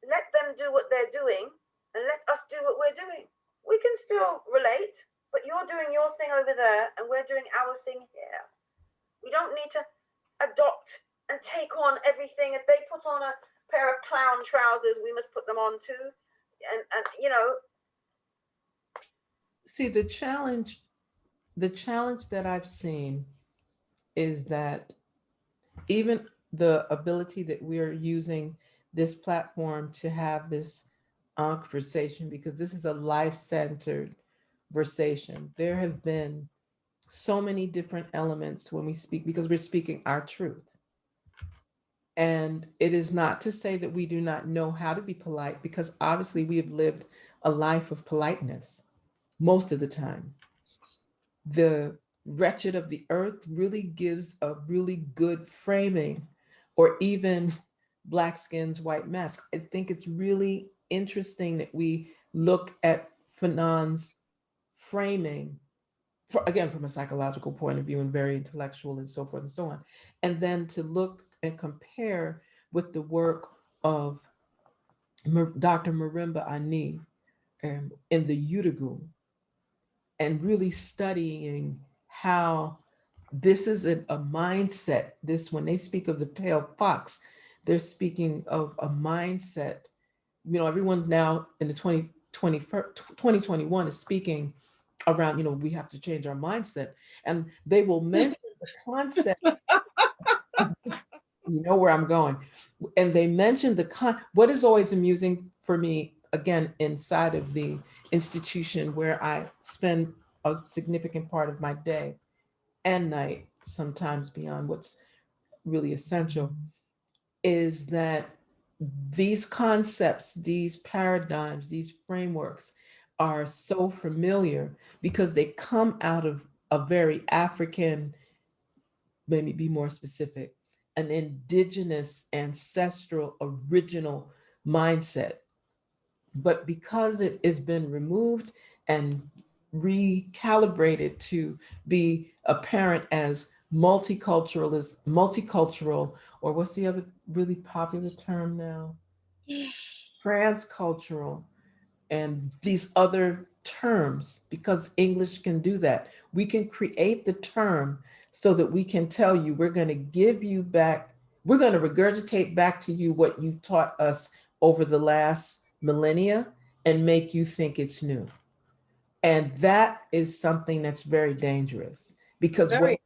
let them do what they're doing and let us do what we're doing. We can still relate, but you're doing your thing over there and we're doing our thing here. We don't need to adopt and take on everything. If they put on a pair of clown trousers, we must put them on too. And you know. See, the challenge that I've seen is that even the ability that we're using this platform to have this conversation, because this is a life-centered conversation. There have been so many different elements when we speak, because we're speaking our truth. And it is not to say that we do not know how to be polite, because obviously we have lived a life of politeness most of the time. The Wretched of the Earth really gives a really good framing, or even Black Skins, White Masks. I think it's really interesting that we look at Fanon's framing, for, again, from a psychological point of view and very intellectual and so forth and so on, and then to look and compare with the work of Dr. Marimba Ani in the Urugu, and really studying how this is a mindset. This, when they speak of the pale fox, they're speaking of a mindset. You know, everyone now in the 2021 is speaking around, you know, we have to change our mindset. And they will mention the concept, you know where I'm going. And they mentioned what is always amusing for me, again, inside of the institution where I spend a significant part of my day and night, sometimes beyond what's really essential, is that these concepts, these paradigms, these frameworks are so familiar because they come out of a very African, maybe be more specific, an indigenous, ancestral, original mindset. But because it has been removed and recalibrated to be apparent as multicultural, or what's the other really popular term now? Transcultural, and these other terms, because English can do that. We can create the term so that we can tell you, we're going to give you back, we're going to regurgitate back to you what you taught us over the last millennia and make you think it's new. And that is something that's very dangerous, because Very.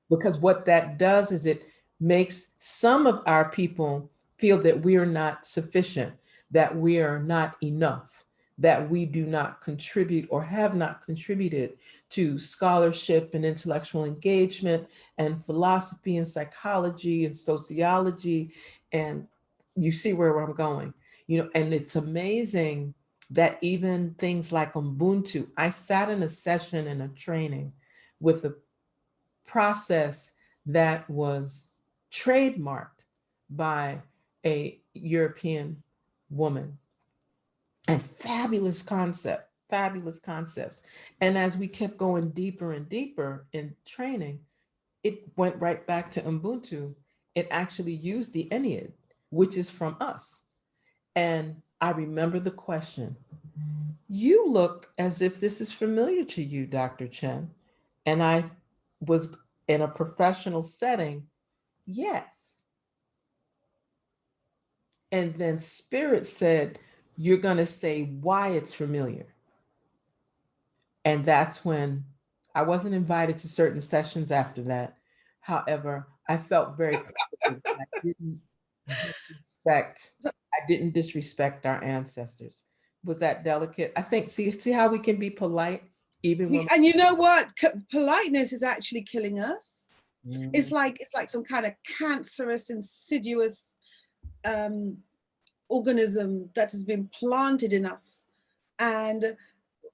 what that does is it makes some of our people feel that we are not sufficient, that we are not enough, that we do not contribute or have not contributed to scholarship and intellectual engagement and philosophy and psychology and sociology. And you see where I'm going, you know. And it's amazing that even things like Ubuntu, I sat in a session in a training with a process that was trademarked by a European woman, and fabulous concepts. And as we kept going deeper and deeper in training, it went right back to Ubuntu. It actually used the Ennead, which is from us. And I remember the question, you look as if this is familiar to you, Dr. Chen. And I was in a professional setting, yes. And then Spirit said, you're going to say why it's familiar. And that's when I wasn't invited to certain sessions after that. However, I felt very comfortable that I didn't disrespect our ancestors. Was that delicate? I think, see how we can be polite even when. And you know what? Politeness is actually killing us. Mm. It's like some kind of cancerous, insidious organism that has been planted in us. And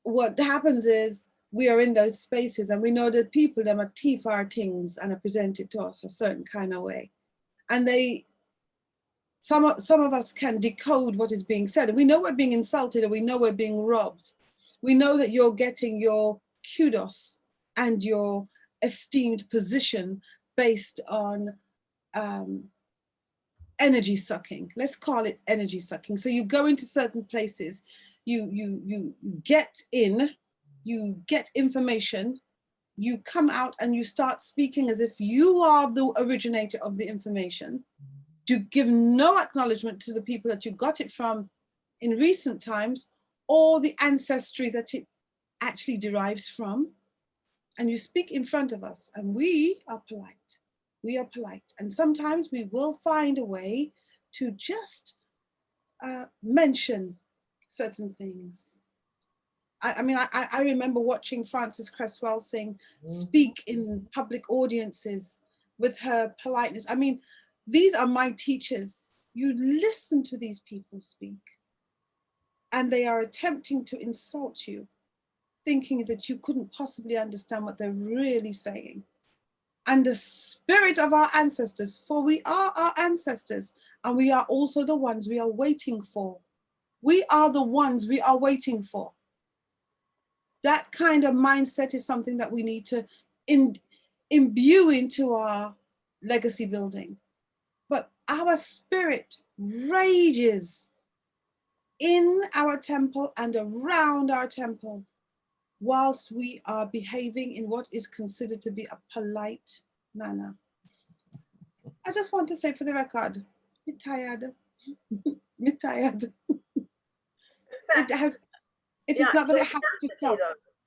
what happens is we are in those spaces and we know that people them are teeth our things and are presented to us a certain kind of way. And some of us can decode what is being said. And we know we're being insulted, and we know we're being robbed. We know that you're getting your kudos and your esteemed position based on energy sucking. Let's call it energy sucking. So you go into certain places, you get in, you get information, you come out and you start speaking as if you are the originator of the information. To give no acknowledgement to the people that you got it from in recent times, or the ancestry that it actually derives from. And you speak in front of us, and we are polite. We are polite. And sometimes we will find a way to just mention certain things. I remember watching Frances Cresswell speak in public audiences with her politeness. I mean, these are my teachers. You listen to these people speak, and they are attempting to insult you, thinking that you couldn't possibly understand what they're really saying. And the spirit of our ancestors, for we are our ancestors, and we are also the ones we are waiting for. We are the ones we are waiting for. That kind of mindset is something that we need to imbue into our legacy building. But our spirit rages in our temple and around our temple whilst we are behaving in what is considered to be a polite manner. I just want to say for the record, I'm tired. I'm tired. It is not that it has to stop.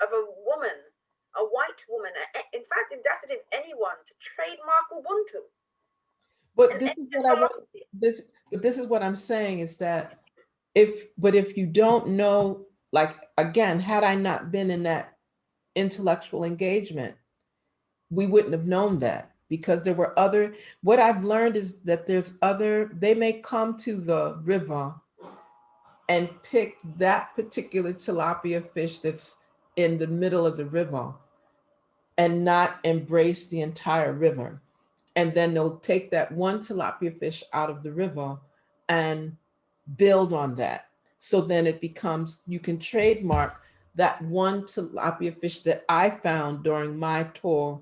Of a woman, a white woman, in fact, audacity of anyone to trademark Ubuntu. But this is what I want. This is what I'm saying is that if you don't know, like, again, had I not been in that intellectual engagement, we wouldn't have known that, because there were other, what I've learned is that there's other, they may come to the river and pick that particular tilapia fish that's in the middle of the river and not embrace the entire river. And then they'll take that one tilapia fish out of the river and build on that. So then it becomes, you can trademark that one tilapia fish that I found during my tour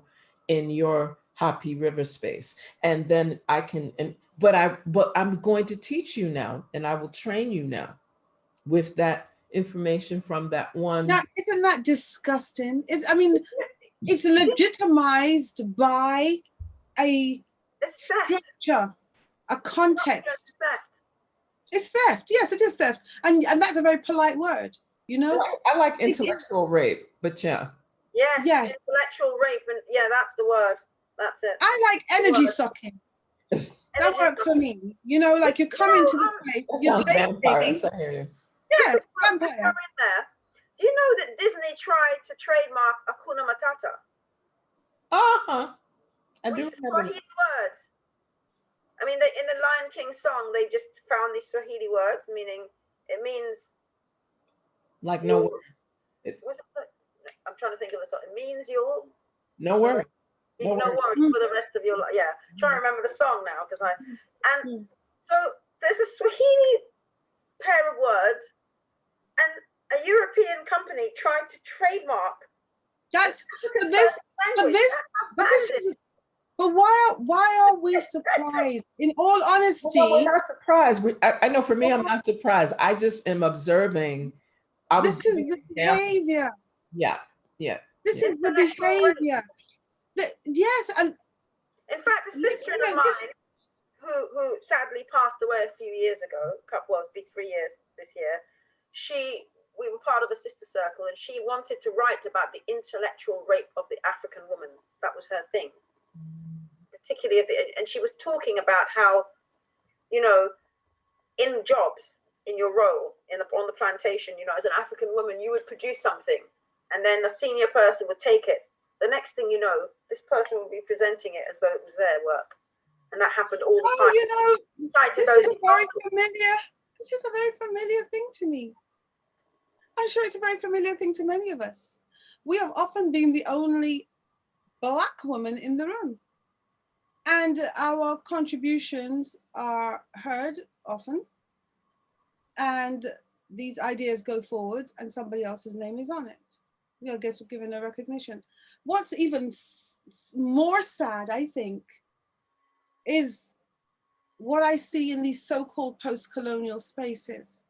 in your Happy River space. And then I can, but I'm going to teach you now, and I will train you now with that information from that one. Now, isn't that disgusting? It's legitimized by a structure, a context. It's theft. Yes, it is theft. And that's a very polite word, you know? I like intellectual rape, but yeah. Yes, intellectual rape. And yeah, that's the word. That's it. I like energy sucking. That works for me. You know, like you come into the place, you take vampires, I hear you. Yeah, vampire. Do you know that Disney tried to trademark Hakuna Matata? Uh-huh. I do remember. Swahili words. I mean, in the Lion King song, they just found these Swahili words, meaning it means like no words. I'm trying to think of the song. It means you'll no worries. No worries for the rest of your life. Yeah, I'm trying to remember the song now so there's a Swahili pair of words, and a European company tried to trademark. But why are we surprised? In all honesty, we're not surprised. I know for me, I'm not surprised. I just am observing. This is the behavior. Yeah. This is the behavior. Yes, and in fact, a sister of mine who sadly passed away a few years ago, it'll be 3 years this year. We were part of a sister circle, and she wanted to write about the intellectual rape of the African woman. That was her thing, particularly and she was talking about how, you know, in jobs, in your role on the plantation, you know, as an African woman, you would produce something, and then a senior person would take it. The next thing you know, this person would be presenting it as though it was their work, and that happened all the time. You know, this is very familiar. This is a very familiar thing to me. I'm sure it's a very familiar thing to many of us. We have often been the only Black woman in the room, and our contributions are heard often, and these ideas go forward, and somebody else's name is on it. We are given a recognition. What's even more sad, I think, is what I see in these so-called post-colonial spaces.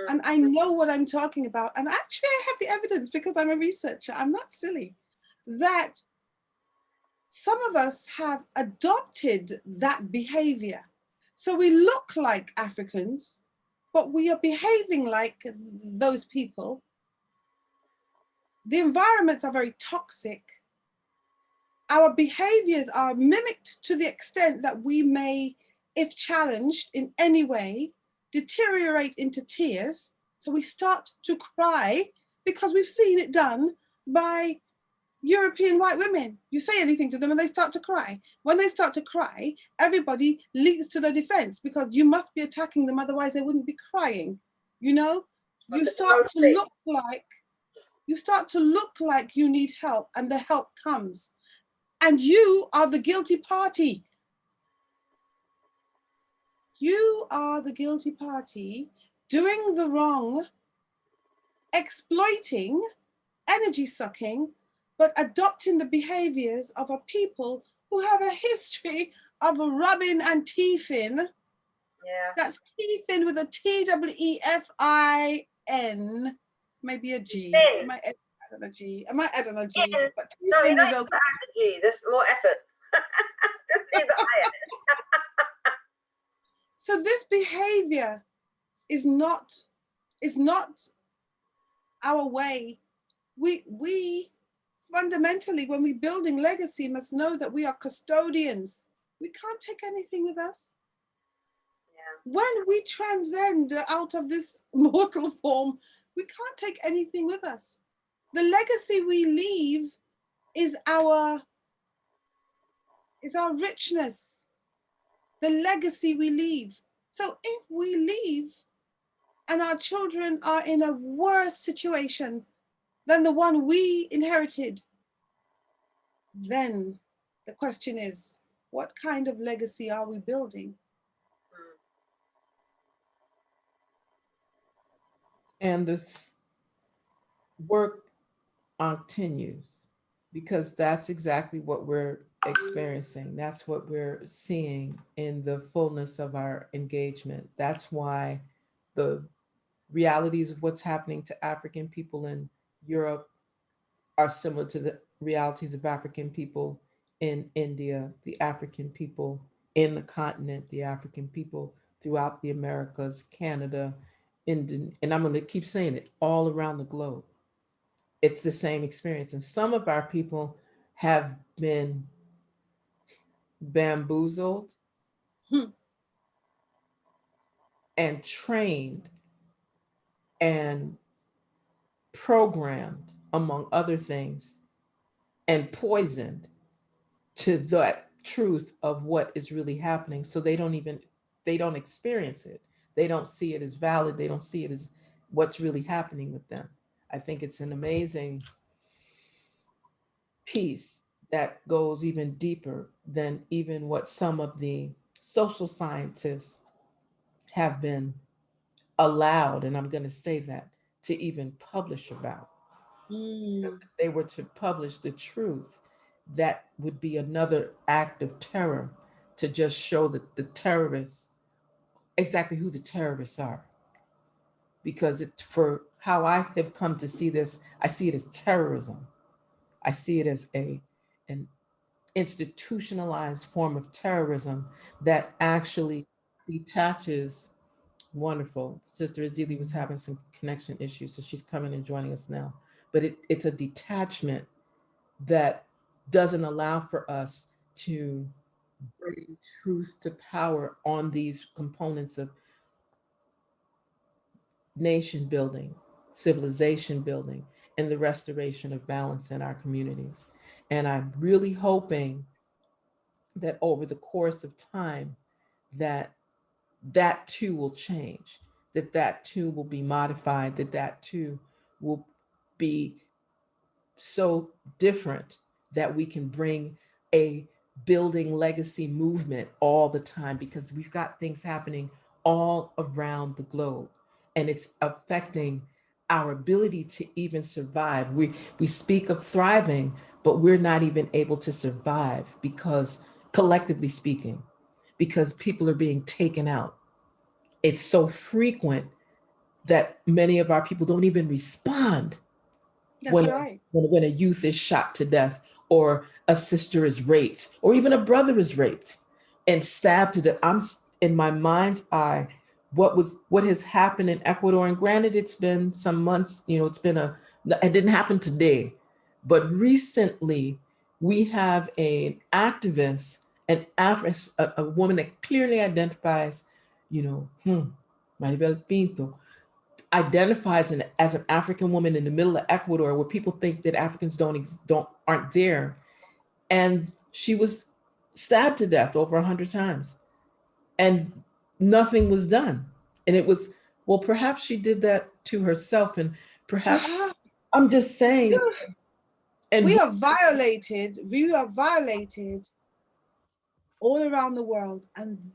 And I know what I'm talking about. And actually I have the evidence because I'm a researcher. I'm not silly. That some of us have adopted that behavior. So we look like Africans, but we are behaving like those people. The environments are very toxic. Our behaviors are mimicked to the extent that we may, if challenged in any way, deteriorate into tears. So we start to cry because we've seen it done by European white women. You say anything to them and they start to cry. When they start to cry, everybody leaps to their defense because you must be attacking them, otherwise they wouldn't be crying. You know, you start to look like you need help, and the help comes. And you are the guilty party. You are the guilty party doing the wrong, exploiting, energy sucking, but adopting the behaviors of a people who have a history of rubbing and teething. Yeah. That's teething with a TWEFIN, maybe a G. I might add on a G. But no, you don't have to add the G. There's more effort. Just leave the I. So this behavior is not our way. We fundamentally, when we're building legacy, must know that we are custodians. We can't take anything with us. Yeah. When we transcend out of this mortal form, we can't take anything with us. The legacy we leave is our richness. The legacy we leave. So if we leave and our children are in a worse situation than the one we inherited, then the question is, what kind of legacy are we building? And this work continues because that's exactly what we're experiencing. That's what we're seeing in the fullness of our engagement. That's why the realities of what's happening to African people in Europe are similar to the realities of African people in India, the African people in the continent, the African people throughout the Americas, Canada, and I'm going to keep saying it, all around the globe. It's the same experience. And some of our people have been bamboozled and trained and programmed, among other things, and poisoned to that truth of what is really happening. So they don't experience it. They don't see it as valid. They don't see it as what's really happening with them. I think it's an amazing piece that goes even deeper than even what some of the social scientists have been allowed, and I'm going to say that, to even publish about. Because if they were to publish the truth, that would be another act of terror to just show that the terrorists, exactly who the terrorists are. Because for how I have come to see this, I see it as terrorism. I see it as an institutionalized form of terrorism that actually detaches. Wonderful. Sister Ezili was having some connection issues, so she's coming and joining us now. But it's a detachment that doesn't allow for us to bring truth to power on these components of nation building, civilization building, and the restoration of balance in our communities. And I'm really hoping that over the course of time, that too will change, that too will be modified, that too will be so different that we can bring a building legacy movement all the time, because we've got things happening all around the globe and it's affecting our ability to even survive. We speak of thriving, but we're not even able to survive because, collectively speaking, because people are being taken out. It's so frequent that many of our people don't even respond. That's right. When a youth is shot to death, or a sister is raped, or even a brother is raped and stabbed to death. I'm in my mind's eye, what has happened in Ecuador, and granted, it's been some months, it didn't happen today, but recently we have an activist, a woman that clearly identifies, Maribel Pinto, identifies as an African woman in the middle of Ecuador, where people think that Africans aren't there. And she was stabbed to death over 100 times, and nothing was done. And it was, well, perhaps she did that to herself, and perhaps, I'm just saying. And we are violated all around the world. And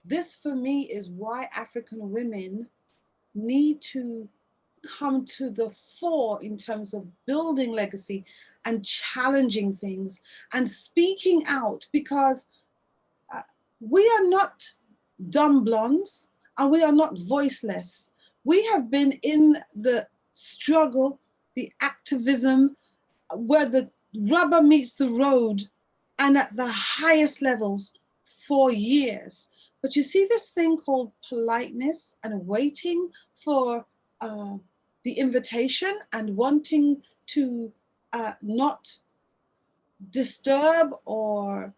this for me is why African women need to come to the fore in terms of building legacy and challenging things and speaking out, because we are not dumb blondes and we are not voiceless. We have been in the struggle, the activism, where the rubber meets the road and at the highest levels for years. But you see this thing called politeness and waiting for the invitation and wanting to not disturb or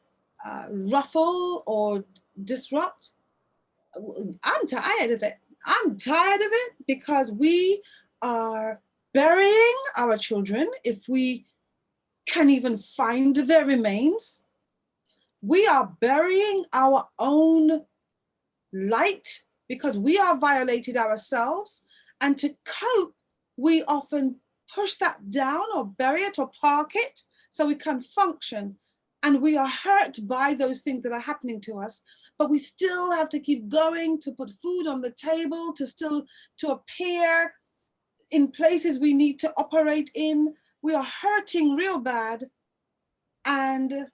ruffle or disrupt. I'm tired of it. I'm tired of it, because we are burying our children if we can even find their remains. We are burying our own light because we are violated ourselves. And to cope, we often push that down or bury it or park it so we can function. And we are hurt by those things that are happening to us, but we still have to keep going to put food on the table, to appear in places we need to operate in. We are hurting real bad. And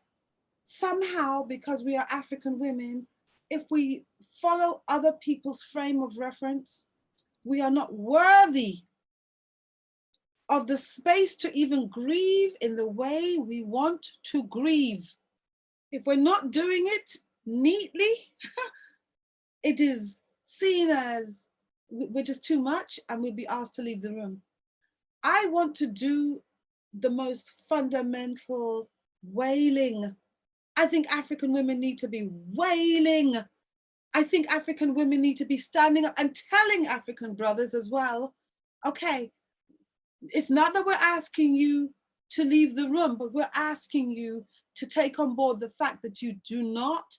somehow, because we are African women, if we follow other people's frame of reference, we are not worthy of the space to even grieve in the way we want to grieve. If we're not doing it neatly, it is seen as we're just too much and we'll be asked to leave the room. I want to do the most fundamental wailing. I think African women need to be wailing. I think African women need to be standing up and telling African brothers as well, okay, it's not that we're asking you to leave the room, but we're asking you to take on board the fact that you do not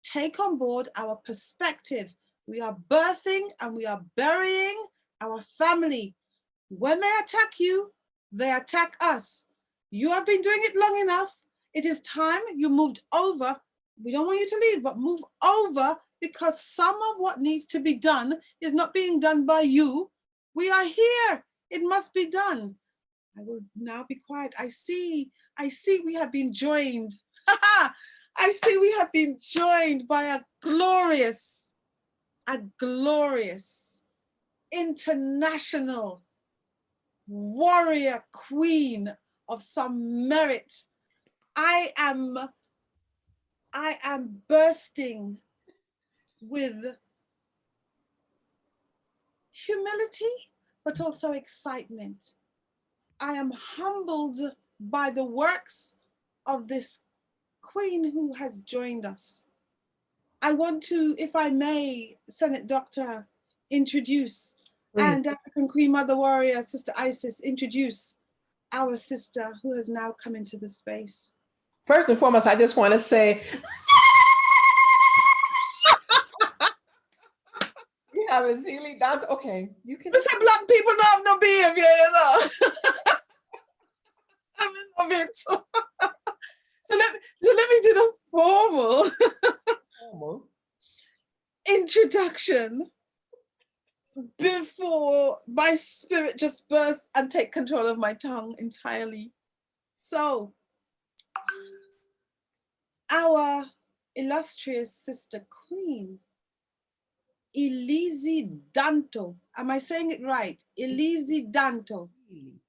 take on board our perspective. We are birthing and we are burying our family. When they attack you, they attack us. You have been doing it long enough. It is time you moved over. We don't want you to leave, but move over, because some of what needs to be done is not being done by you. We are here. It must be done. I will now be quiet. I see we have been joined. I see we have been joined by a glorious international warrior queen of some merit. I am bursting with humility, but also excitement. I am humbled by the works of this queen who has joined us. I want to, if I may, Snt.Dr, introduce, and African Queen Mother Warrior, Sister Isis, introduce our sister who has now come into the space. First and foremost, I just want to say, we have Ezili, Dantò. Okay, you can. Listen, black people don't have no behavior, you know. I love it. So let me do the formal introduction before my spirit just bursts and take control of my tongue entirely. So, our illustrious sister queen, Ezili Dantò. Am I saying it right? Ezili Dantò.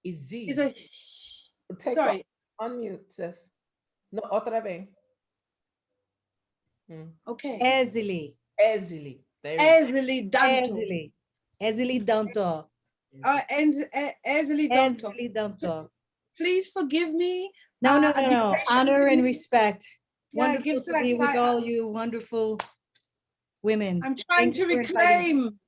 Ezili. Sorry. Unmute, sis. No, otra vez. Okay. Ezili. Ezili. Ezili Dantò. Ezili Dantò. Ezili Dantò. Ezili Dantò. Please forgive me. No. Honor and respect. Yeah, Wonderful to be with all you wonderful women. I'm trying to reclaim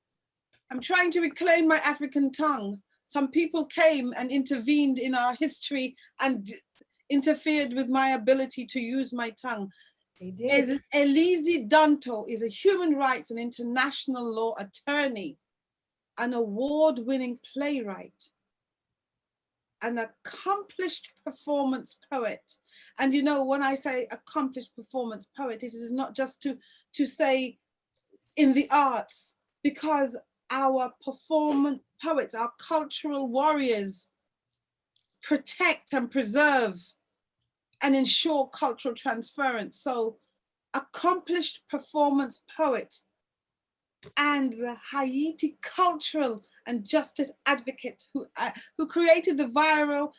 I'm trying to reclaim my African tongue. Some people came and intervened in our history and interfered with my ability to use my tongue. Ezili Dantò is a human rights and international law attorney, an award-winning playwright, an accomplished performance poet. And you know, when I say accomplished performance poet, it is not just to say in the arts, because our performance poets, our cultural warriors, protect and preserve and ensure cultural transference. So accomplished performance poet and the Haiti cultural and justice advocate who created the viral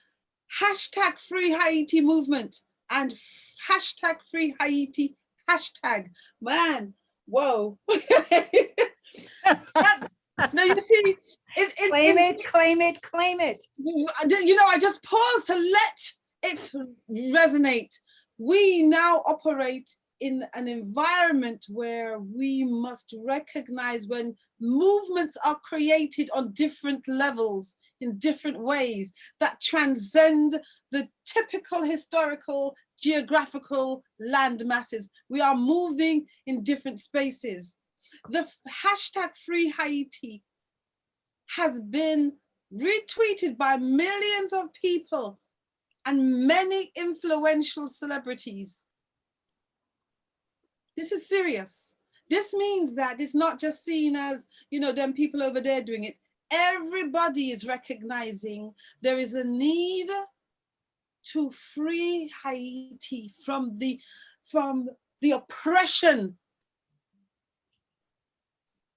#FreeHaiti movement and #FreeHaiti hashtag. Man, whoa. Now you see, Claim it, claim it, claim it. You know, I just pause to let it resonate. We now operate in an environment where we must recognize when movements are created on different levels, in different ways that transcend the typical historical, geographical land masses. We are moving in different spaces. The #FreeHaiti has been retweeted by millions of people and many influential celebrities. This is serious. This means that it's not just seen as, you know, them people over there doing it. Everybody is recognizing there is a need to free Haiti from the oppression,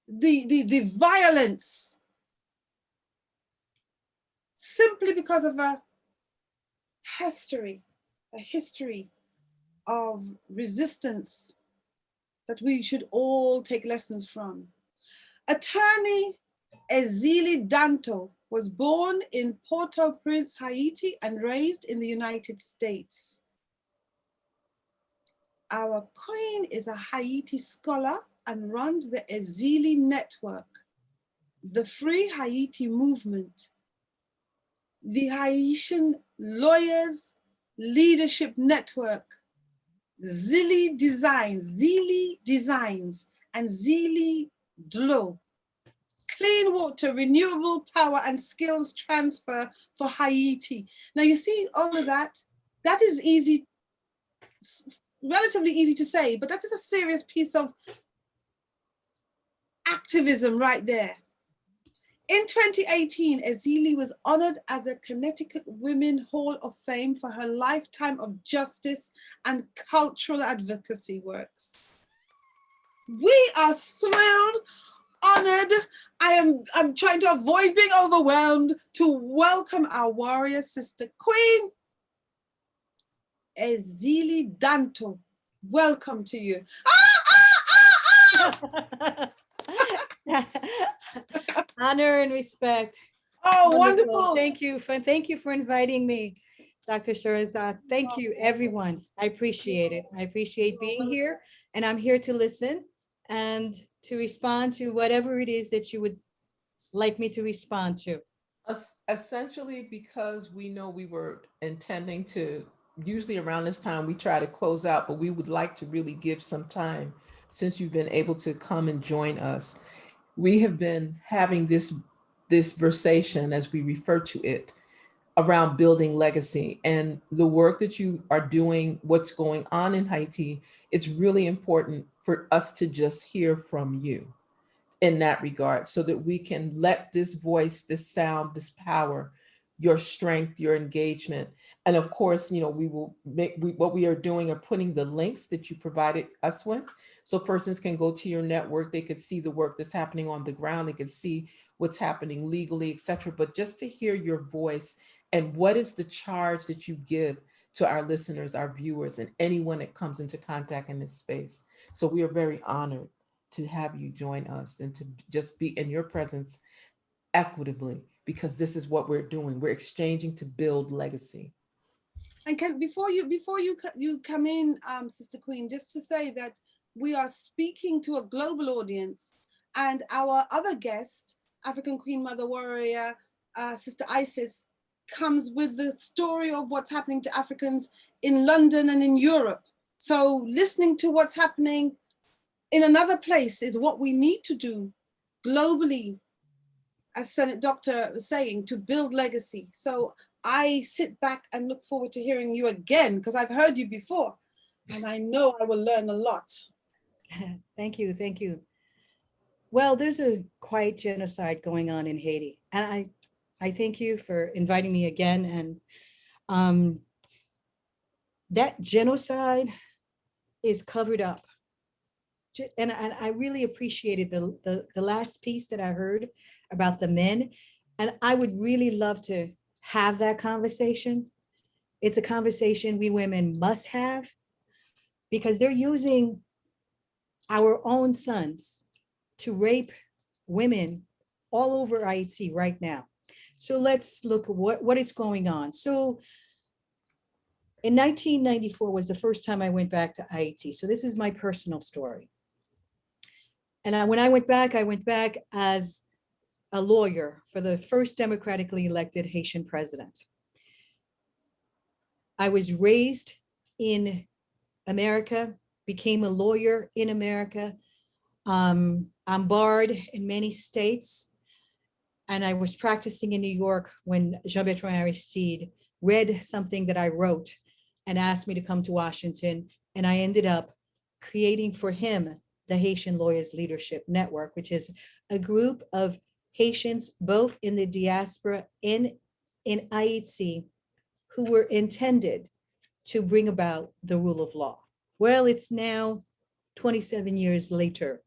the violence, simply because of a history of resistance that we should all take lessons from. Attorney Ezili Dantò was born in Port-au-Prince, Haiti, and raised in the United States. Our queen is a Haiti scholar and runs the Ezili Network, the Free Haiti Movement, the Haitian Lawyers Leadership Network, Ezili Designs, and Ezili Dlo. Clean water, renewable power, and skills transfer for Haiti. Now you see all of that. That is easy, relatively easy to say, but that is a serious piece of activism right there. In 2018, Ezili was honored at the Connecticut Women Hall of Fame for her lifetime of justice and cultural advocacy works. We are thrilled, honored. I'm trying to avoid being overwhelmed to welcome our warrior sister queen, Ezili Dantò. Welcome to you. Honor and respect. Oh, wonderful. Thank you for inviting me, Dr. Sr.Dr. Thank you, everyone. I appreciate it. I appreciate being here, and I'm here to listen and to respond to whatever it is that you would like me to respond to. Essentially, because we know we were intending to, usually around this time, we try to close out, but we would like to really give some time since you've been able to come and join us. We have been having this versation, as we refer to it, around building legacy and the work that you are doing, what's going on in Haiti. It's really important for us to just hear from you in that regard, so that we can let this voice, this sound, this power, your strength, your engagement. And of course, you know, we will what we are doing are putting the links that you provided us with, so persons can go to your network, they could see the work that's happening on the ground, they could see what's happening legally, etc. But just to hear your voice and what is the charge that you give to our listeners, our viewers, and anyone that comes into contact in this space. So we are very honored to have you join us and to just be in your presence equitably, because this is what we're doing. We're exchanging to build legacy. And before you come in, Sister Queen, just to say that we are speaking to a global audience, and our other guest African Queen Mother Warrior, Sister Isis, comes with the story of what's happening to Africans in London and in Europe. So listening to what's happening in another place is what we need to do globally, as Sr.Dr. was saying, to build legacy. So I sit back and look forward to hearing you again, because I've heard you before, and I know I will learn a lot. Thank you, thank you. Well, there's a quiet genocide going on in Haiti, and I thank you for inviting me again. And that genocide is covered up. And I really appreciated the last piece that I heard about the men. And I would really love to have that conversation. It's a conversation we women must have, because they're using our own sons to rape women all over Haiti right now. So let's look at what is going on. So in 1994 was the first time I went back to Haiti. So this is my personal story. And when I went back as a lawyer for the first democratically elected Haitian president. I was raised in America, became a lawyer in America. I'm barred in many states. And I was practicing in New York when Jean-Bertrand Aristide read something that I wrote and asked me to come to Washington. And I ended up creating for him the Haitian Lawyers Leadership Network, which is a group of Haitians, both in the diaspora and in Haiti, who were intended to bring about the rule of law. Well, it's now 27 years later.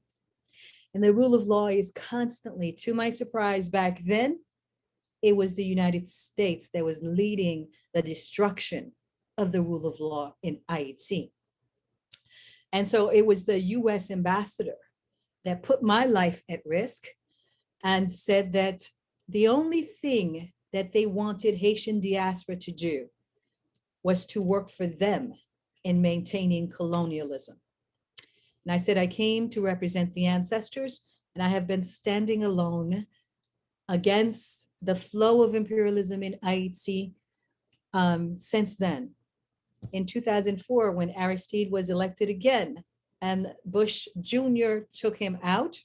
And the rule of law is constantly, to my surprise, back then, it was the United States that was leading the destruction of the rule of law in Haiti. And so it was the US ambassador that put my life at risk and said that the only thing that they wanted Haitian diaspora to do was to work for them in maintaining colonialism. And I said, I came to represent the ancestors, and I have been standing alone against the flow of imperialism in Haiti since then. In 2004, when Aristide was elected again and Bush Jr. took him out,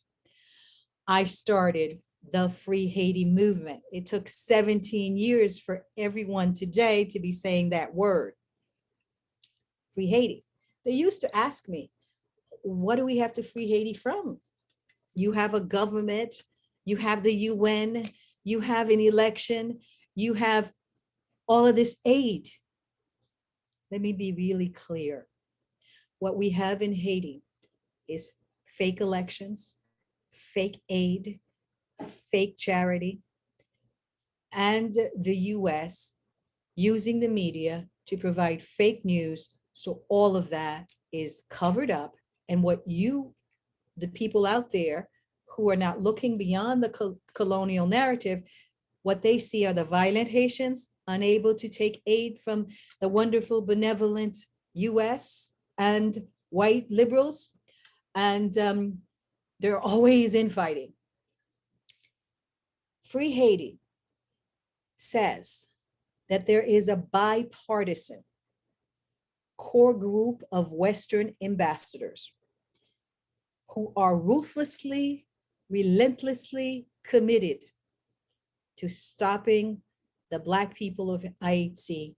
I started the Free Haiti movement. It took 17 years for everyone today to be saying that word, Free Haiti. They used to ask me, what do we have to free Haiti from? You have a government, you have the UN, you have an election, you have all of this aid. Let me be really clear. What we have in Haiti is fake elections, fake aid, fake charity, and the US using the media to provide fake news. So all of that is covered up. And what you, the people out there who are not looking beyond the colonial narrative, what they see are the violent Haitians unable to take aid from the wonderful, benevolent US and white liberals. And they're always infighting. Free Haiti says that there is a bipartisan core group of Western ambassadors who are ruthlessly, relentlessly committed to stopping the Black people of Haiti,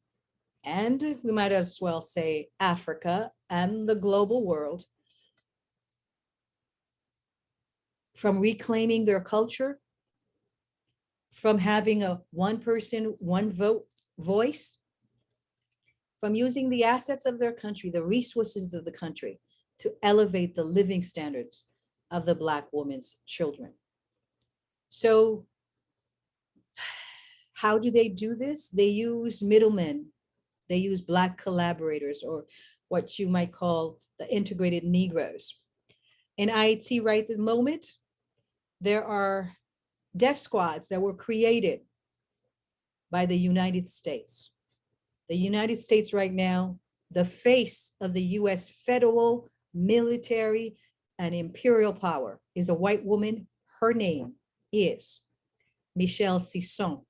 and we might as well say Africa and the global world, from reclaiming their culture, from having a one person, one vote voice, from using the assets of their country, the resources of the country, to elevate the living standards of the Black woman's children. So how do they do this? They use middlemen. They use Black collaborators, or what you might call the integrated Negroes. In Haiti right at the moment, there are death squads that were created by the United States. The United States right now, the face of the US federal, military, and imperial power is a white woman. Her name is Michelle Sisson.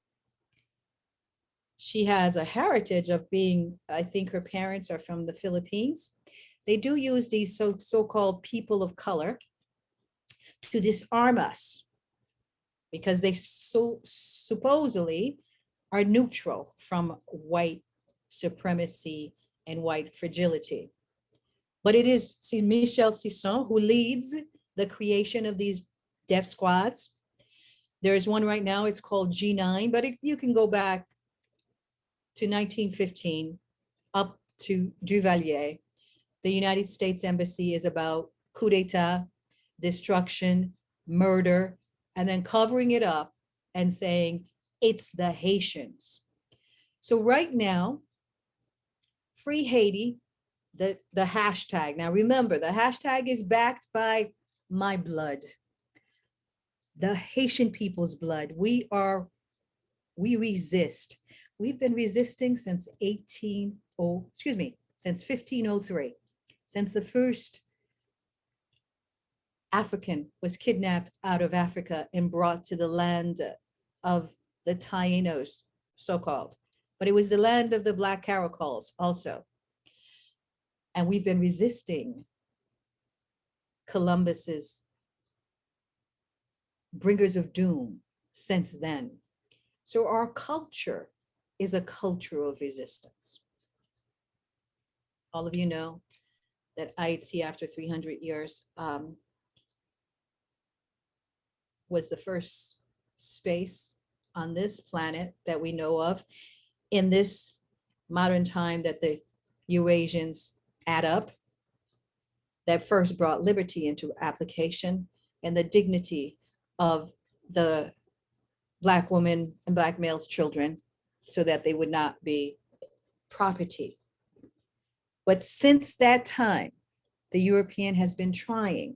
She has a heritage of being, I think her parents are from the Philippines. They do use these so-called people of color to disarm us because they supposedly are neutral from white supremacy and white fragility. But it is Michelle Sisson who leads the creation of these deaf squads. There's one right now, it's called G9, but you can go back to 1915 up to Duvalier. The United States Embassy is about coup d'etat, destruction, murder, and then covering it up and saying it's the Haitians. So right now, Free Haiti, the hashtag. Now remember, the hashtag is backed by my blood, the Haitian people's blood. We resist. We've been resisting since 1503, since the first African was kidnapped out of Africa and brought to the land of the Tainos, so-called. But it was the land of the Black Caracoles also. And we've been resisting Columbus's bringers of doom since then. So our culture is a culture of resistance. All of you know that Haiti, after 300 years, was the first space on this planet that we know of in this modern time that the Eurasians add up, that first brought liberty into application and the dignity of the Black woman and Black male's children so that they would not be property. But since that time, the European has been trying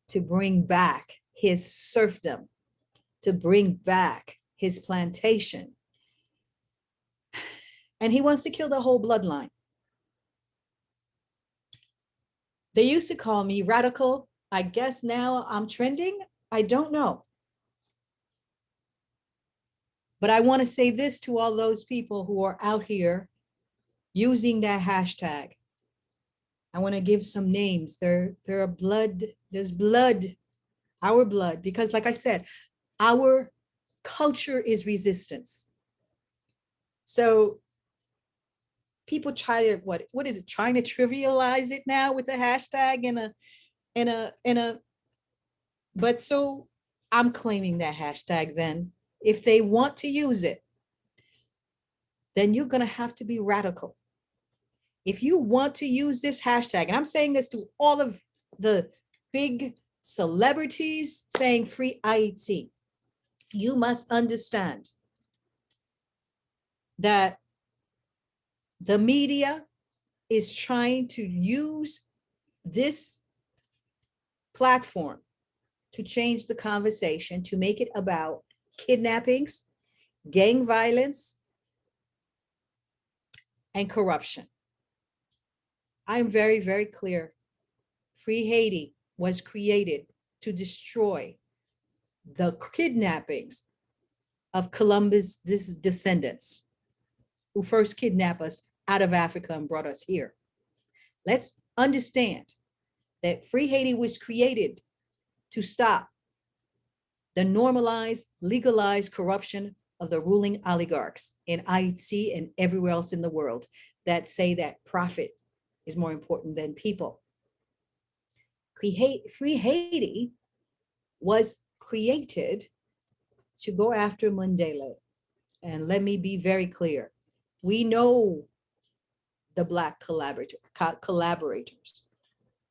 to bring back his serfdom, to bring back his plantation. And he wants to kill the whole bloodline. They used to call me radical. I guess now I'm trending. I don't know. But I want to say this to all those people who are out here using that hashtag. I want to give some names. There are blood, there's blood, our blood, because like I said, our culture is resistance. So people try to, what is it, trying to trivialize it now with the hashtag but so I'm claiming that hashtag then. If they want to use it, then you're going to have to be radical. If you want to use this hashtag, and I'm saying this to all of the big celebrities saying free Haiti, you must understand that the media is trying to use this platform to change the conversation, to make it about kidnappings, gang violence, and corruption. I'm very, very clear. Free Haiti was created to destroy the kidnappings of Columbus' descendants who first kidnapped us out of Africa and brought us here. Let's understand that Free Haiti was created to stop the normalized, legalized corruption of the ruling oligarchs in Haiti and everywhere else in the world that say that profit is more important than people. Free Haiti was created to go after Mandela. And let me be very clear. We know the Black collaborators.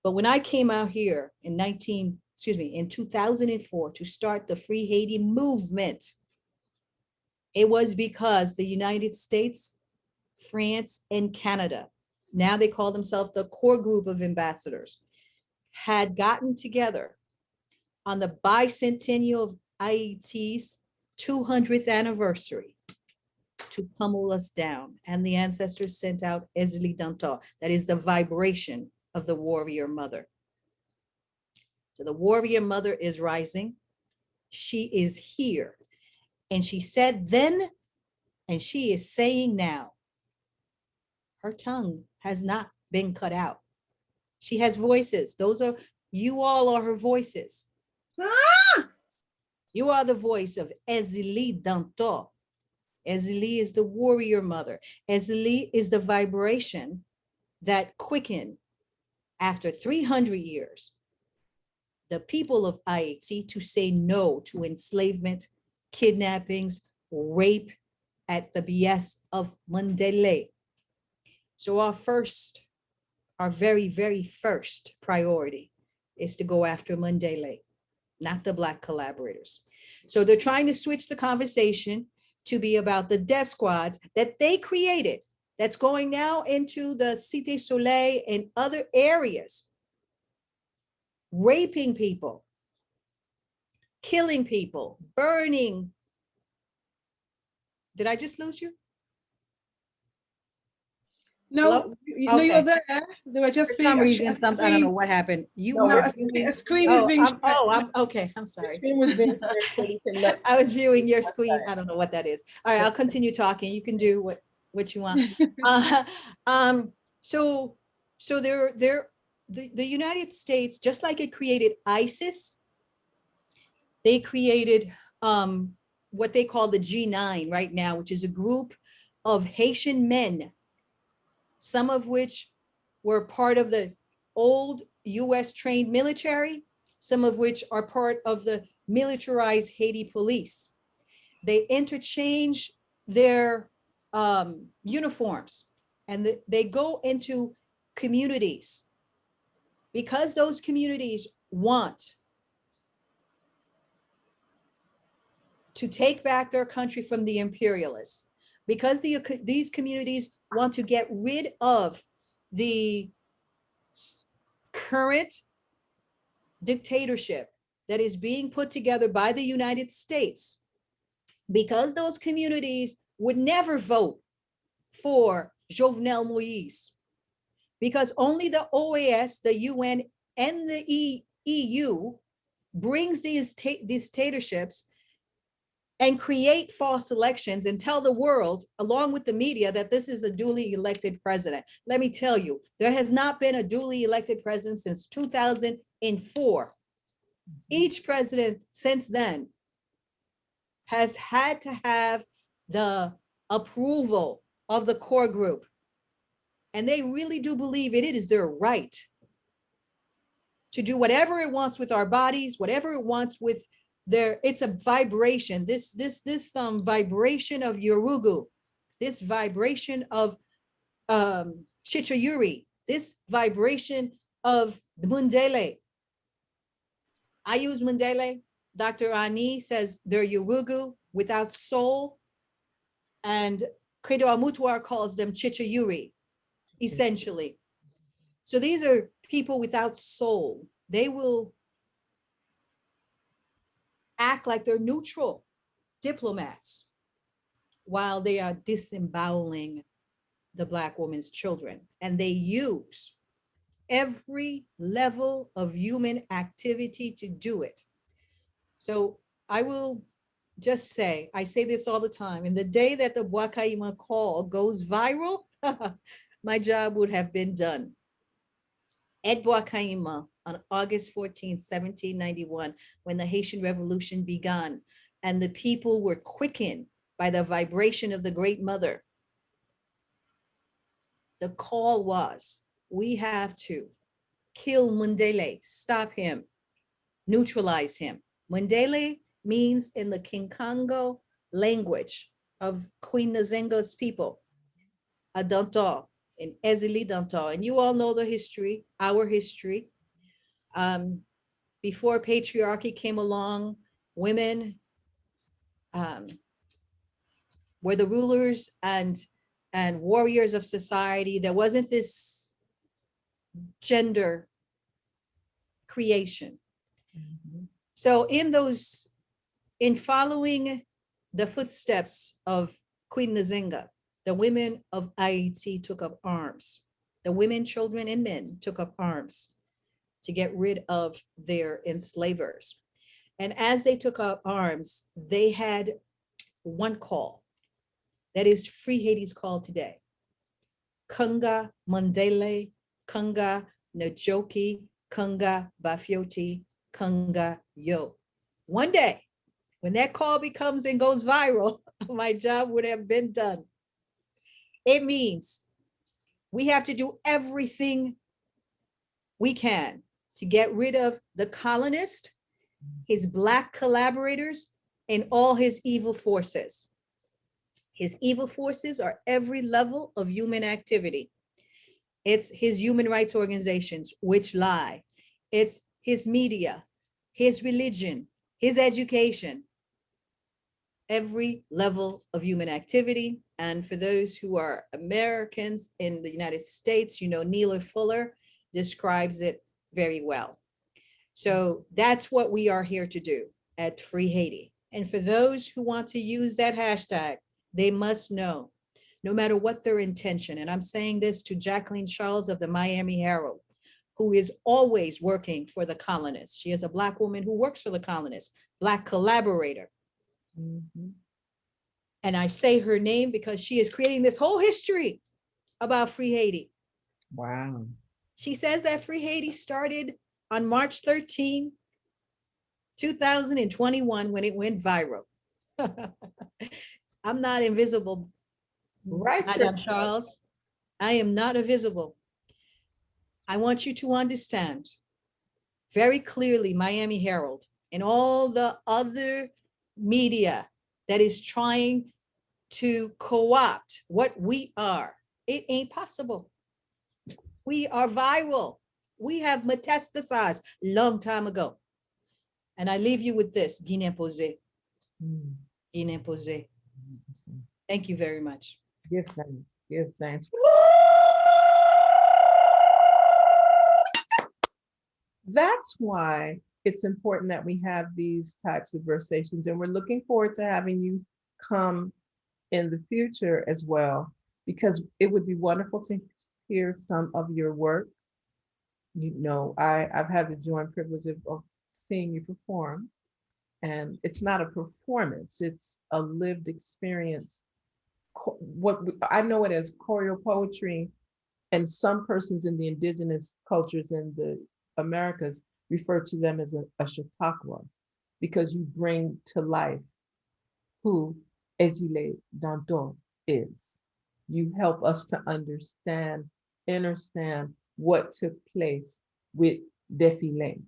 But when I came out here in 2004 to start the Free Haiti movement, it was because the United States, France, and Canada, now they call themselves the core group of ambassadors, had gotten together on the bicentennial of Haiti's 200th anniversary to pummel us down. And the ancestors sent out Ezili Dantò, that is the vibration of the warrior mother. So the warrior mother is rising. She is here. And she said then, and she is saying now. Her tongue has not been cut out. She has voices. Those are, you all are her voices. Ah! You are the voice of Ezili Dantò. Ezili is the warrior mother. Ezili is the vibration that quickened after 300 years the people of Haiti to say no to enslavement, kidnappings, rape at the behest of Mandela. So our very, very first priority is to go after Mandela, not the Black collaborators. So they're trying to switch the conversation to be about the death squads that they created, that's going now into the Cité Soleil and other areas, raping people, killing people, burning. Did I just lose you? No, Hello? no, Okay. you're there. They were just For some reason, a I don't know what happened. You No, were a viewing. screen is being shared. I'm okay. I'm sorry. Screen was being shared so we can let. I was viewing your screen. I don't know what that is. All right, I'll continue talking. You can do what you want. So the United States, just like it created ISIS, they created what they call the G9 right now, which is a group of Haitian men, some of which were part of the old US trained military, some of which are part of the militarized Haiti police. They interchange their uniforms and they go into communities because those communities want to take back their country from the imperialists, because these communities want to get rid of the current dictatorship that is being put together by the United States, because those communities would never vote for Jovenel Moïse, because only the OAS, the UN, and the EU brings these dictatorships and create false elections and tell the world, along with the media, that this is a duly elected president. Let me tell you, there has not been a duly elected president since 2004. Each president since then has had to have the approval of the core group. And they really do believe it is their right to do whatever it wants with our bodies, whatever it wants with it's a vibration. This vibration of Yorugu, this vibration of Chichayuri, this vibration of Mundele. I use Mundele. Dr. Ani says they're Yorugu without soul. And Credo Amutuar calls them Chichayuri, essentially. So these are people without soul. They will act like they're neutral diplomats while they are disemboweling the Black woman's children. And they use every level of human activity to do it. So I will just say, I say this all the time, in the day that the Bwakaima call goes viral, my job would have been done. At Bwakaima on August 14, 1791, when the Haitian Revolution began, and the people were quickened by the vibration of the Great Mother. The call was, we have to kill Mundele, stop him, neutralize him. Mundele means in the Kinkango language of Queen Nzinga's people, a Dantò, in Ezili Dantò. And you all know the history, our history. Before patriarchy came along, women were the rulers and warriors of society. There wasn't this gender creation. So in following the footsteps of Queen Nzinga, the women of Haiti took up arms. The women, children, and men took up arms to get rid of their enslavers. And as they took up arms, they had one call. That is Free Haiti's call today. Kunga Mandele, Kunga Najoki, Kunga Bafioti, Kunga Yo. One day, when that call becomes and goes viral, my job would have been done. It means we have to do everything we can to get rid of the colonist, his Black collaborators, and all his evil forces. His evil forces are every level of human activity. It's his human rights organizations, which lie. It's his media, his religion, his education, every level of human activity. And for those who are Americans in the United States, you know, Neil Fuller describes it very well. So that's what we are here to do at Free Haiti. And for those who want to use that hashtag, they must know, no matter what their intention, and I'm saying this to Jacqueline Charles of the Miami Herald, who is always working for the colonists. She is a Black woman who works for the colonists, Black collaborator. Mhm. And I say her name because she is creating this whole history about Free Haiti. Wow. She says that Free Haiti started on March 13, 2021, when it went viral. I'm not invisible, Right. Madame Charles. I am not invisible. I want you to understand very clearly, Miami Herald and all the other media that is trying to co-opt what we are. It ain't possible. We are viral. We have metastasized long time ago. And I leave you with this, Guinea Posé. Mm. Guinea Posé. Thank you very much. Give thanks. Give thanks. That's why it's important that we have these types of versations, and we're looking forward to having you come in the future as well, because it would be wonderful to hear some of your work. You know, I've had the joy and privilege of seeing you perform, and it's not a performance, it's a lived experience. I know it as choreo poetry, and some persons in the indigenous cultures in the Americas refer to them as a chautauqua, because you bring to life who Ezili Dantò is. You help us to understand what took place with Défilé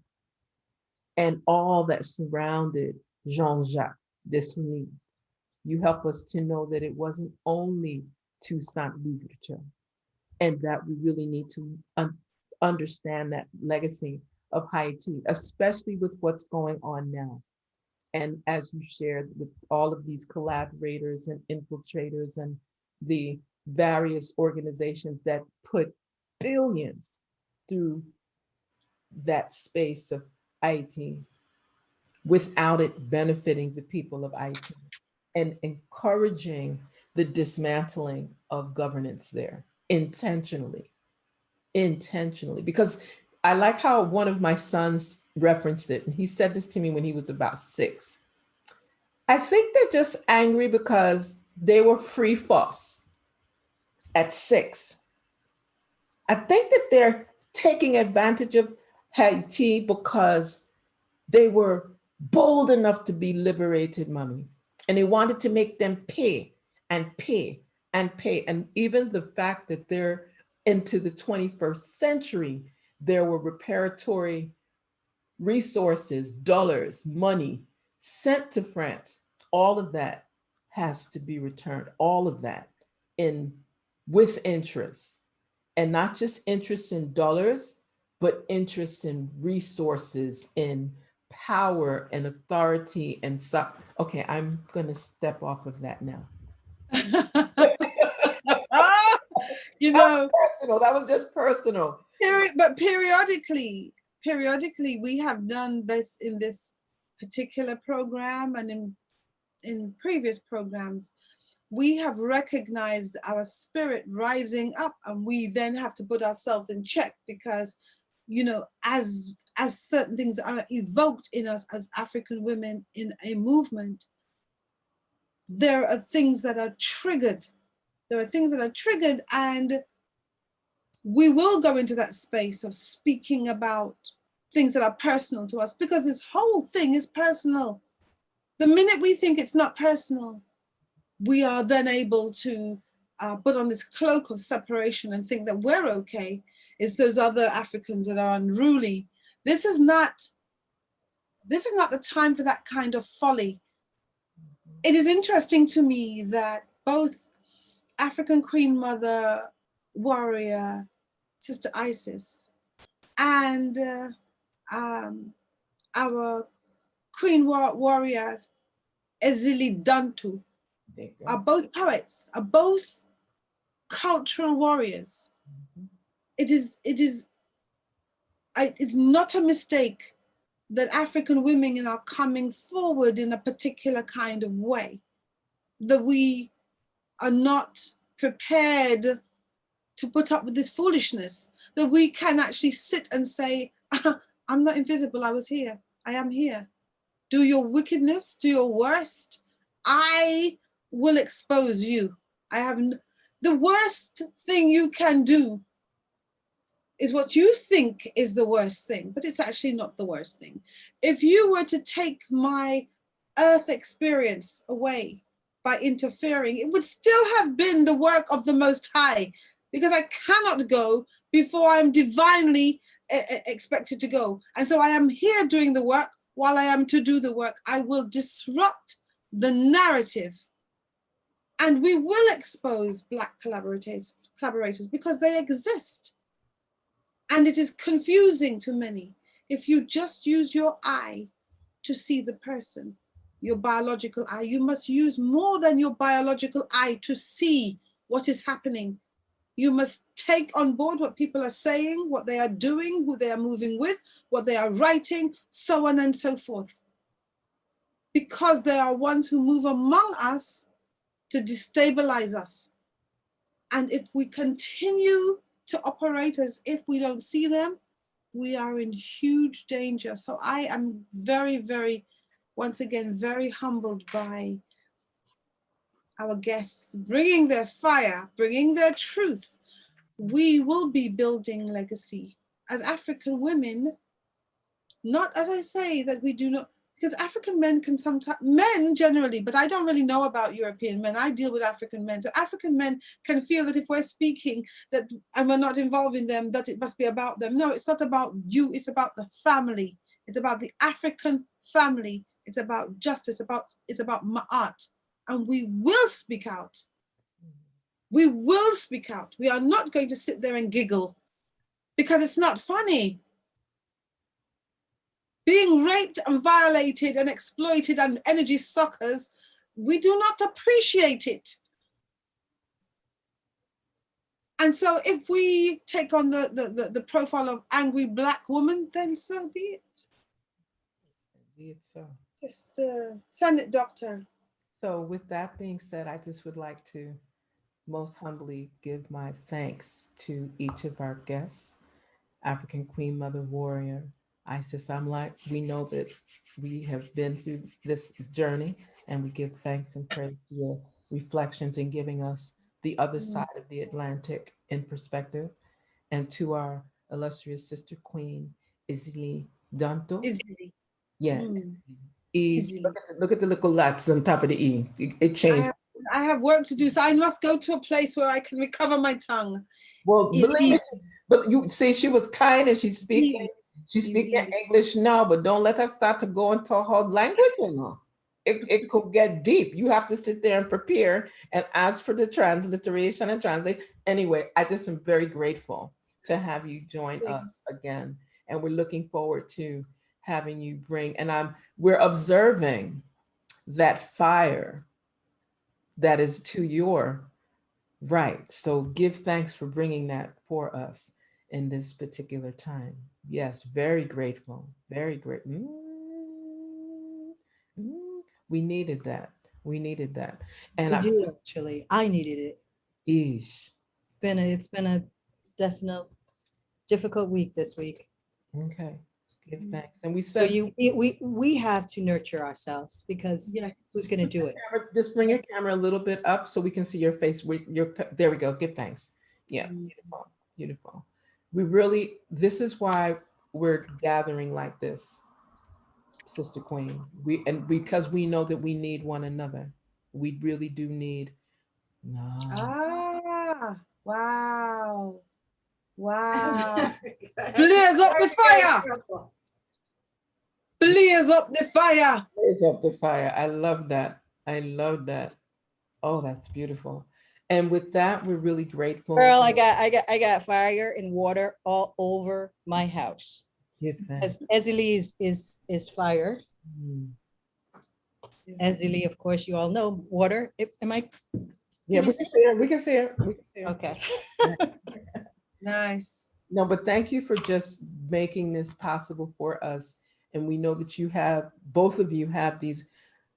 and all that surrounded Jean-Jacques Dessalines. You help us to know that it wasn't only Toussaint Louverture, and that we really need to understand that legacy of Haiti, especially with what's going on now. And as you shared with all of these collaborators and infiltrators and the various organizations that put billions through that space of Haiti without it benefiting the people of Haiti, and encouraging the dismantling of governance there intentionally, because I like how one of my sons referenced it. And he said this to me when he was about 6. I think they're just angry because they were free fuss at 6. I think that they're taking advantage of Haiti because they were bold enough to be liberated, mommy. And they wanted to make them pay and pay and pay. And even the fact that they're into the 21st century, there were reparatory resources, dollars, money sent to France. All of that has to be returned. All of that with interest, and not just interest in dollars, but interest in resources, in power and authority and stuff. Okay, I'm going to step off of that now. You know, personal. That was just personal. But periodically, we have done this in this particular program and in previous programs. We have recognized our spirit rising up, and we then have to put ourselves in check, because you know, as certain things are evoked in us as African women in a movement, there are things that are triggered. There are things that are triggered, and we will go into that space of speaking about things that are personal to us, because this whole thing is personal. The minute we think it's not personal, we are then able to put on this cloak of separation and think that we're okay. It's those other Africans that are unruly. This is not the time for that kind of folly. It is interesting to me that both African Queen Mother warrior, Sister Isis, and our Queen warrior, Ezili Dantò, are both poets, are both cultural warriors. It's not a mistake that African women are coming forward in a particular kind of way, that we are not prepared to put up with this foolishness, that we can actually sit and say, I'm not invisible, I was here, I am here. Do your wickedness, do your worst. I will expose you. The worst thing you can do is what you think is the worst thing, but it's actually not the worst thing. If you were to take my earth experience away by interfering, it would still have been the work of the Most High, because I cannot go before I'm divinely expected to go. And so I am here doing the work while I am to do the work. I will disrupt the narrative, and we will expose Black collaborators because they exist. And it is confusing to many. If you just use your eye to see the person, your biological eye, you must use more than your biological eye to see what is happening. You must take on board what people are saying, what they are doing, who they are moving with, what they are writing, so on and so forth. Because they are ones who move among us to destabilize us. And if we continue to operate as if we don't see them, we are in huge danger. So I am very, very, once again, very humbled by our guests bringing their fire, bringing their truth. We will be building legacy as African women, not as I say that we do not, because African men can sometimes, men generally, but I don't really know about European men. I deal with African men. So African men can feel that if we're speaking that and we're not involving them, that it must be about them. No, it's not about you. It's about the family. It's about the African family. It's about justice. It's about Ma'at. And we will speak out. We will speak out. We are not going to sit there and giggle because it's not funny. Being raped and violated and exploited and energy suckers, we do not appreciate it. And so if we take on the profile of angry Black woman, then so be it. Be it so. Just send it, doctor. So with that being said, I just would like to most humbly give my thanks to each of our guests, African Queen Mother Warrior, Isis Amlak. We know that we have been through this journey, and we give thanks and praise for your reflections and giving us the other side of the Atlantic in perspective. And to our illustrious sister queen, Ezili Dantò. Ezili. Yeah. Ezili. Look at the little lights on top of the E. It changed. I have work to do, so I must go to a place where I can recover my tongue. Well, believe me, but you see, she was kind and she's speaking English now, but don't let her start to go into her language, you know. It could get deep. You have to sit there and prepare and ask for the transliteration and translate. Anyway, I just am very grateful to have you join us again. And we're looking forward to having you bring, and we're observing that fire that is to your right. So give thanks for bringing that for us in this particular time. Yes, very grateful, very great. We needed that. We needed that. And I do actually. I needed it. Eesh. It's been a definite difficult week this week. Okay. Give thanks. And we So said, we have to nurture ourselves, because Yeah. who's going to do it? just bring your camera a little bit up so we can see your face. There we go. Give thanks. Yeah, Mm. beautiful, beautiful. We really, this is why we're gathering like this, Sister Queen. Because we know that we need one another. We really do need. No. Ah, wow. Wow. Blaze up the fire. Blaze up the fire. Raise up the fire. I love that. I love that. Oh, that's beautiful. And with that, we're really grateful. Girl, I got fire and water all over my house. Give thanks. As Ezili is fire. Mm. Ezili, of course, you all know water. Am I? Yeah, we can see it. We can see it. We can see it. Okay. Nice. No, but thank you for just making this possible for us. And we know that you have, both of you have these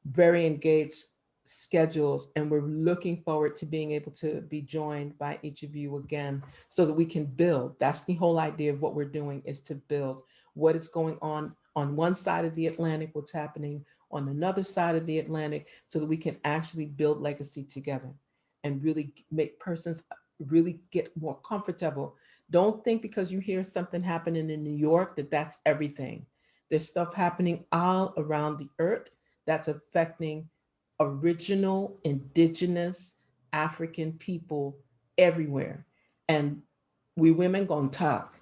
very engaged schedules, and we're looking forward to being able to be joined by each of you again so that we can build. That's the whole idea of what we're doing, is to build what is going on one side of the Atlantic, what's happening on another side of the Atlantic, so that we can actually build legacy together and really make persons really get more comfortable. Don't think because you hear something happening in New York that that's everything. There's stuff happening all around the earth that's affecting original, indigenous, African people everywhere. And we women gonna talk.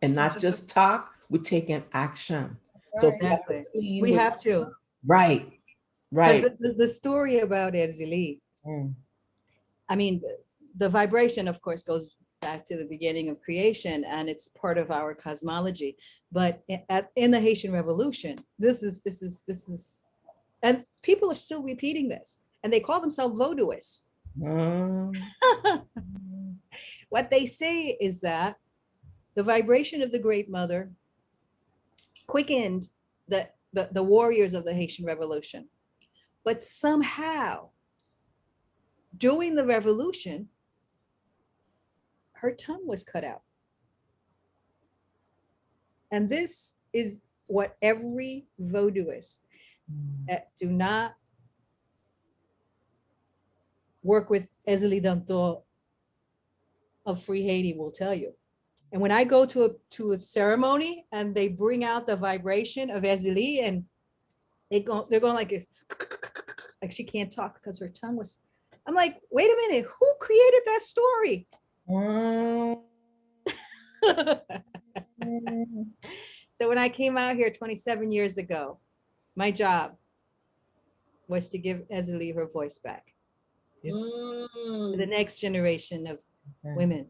And not just talk, we're taking action. So if we have to Exactly. clean We with- have to. Right, Because right. the story about Ezili, Mm. I mean, the vibration, of course, goes back to the beginning of creation, and it's part of our cosmology. But in the Haitian Revolution, this is, and people are still repeating this, and they call themselves Vodouists. Mm. What they say is that the vibration of the Great Mother quickened the warriors of the Haitian Revolution. But somehow, during the revolution, her tongue was cut out. And this is what every Vodouist that do not work with Ezili Dantò of Free Haiti will tell you. And when I go to a ceremony and they bring out the vibration of Ezili, and they're going like this, like she can't talk because her tongue was. I'm like, wait a minute, who created that story? Mm. So when I came out here 27 years ago, my job was to give Ezili her voice back to the next generation of women,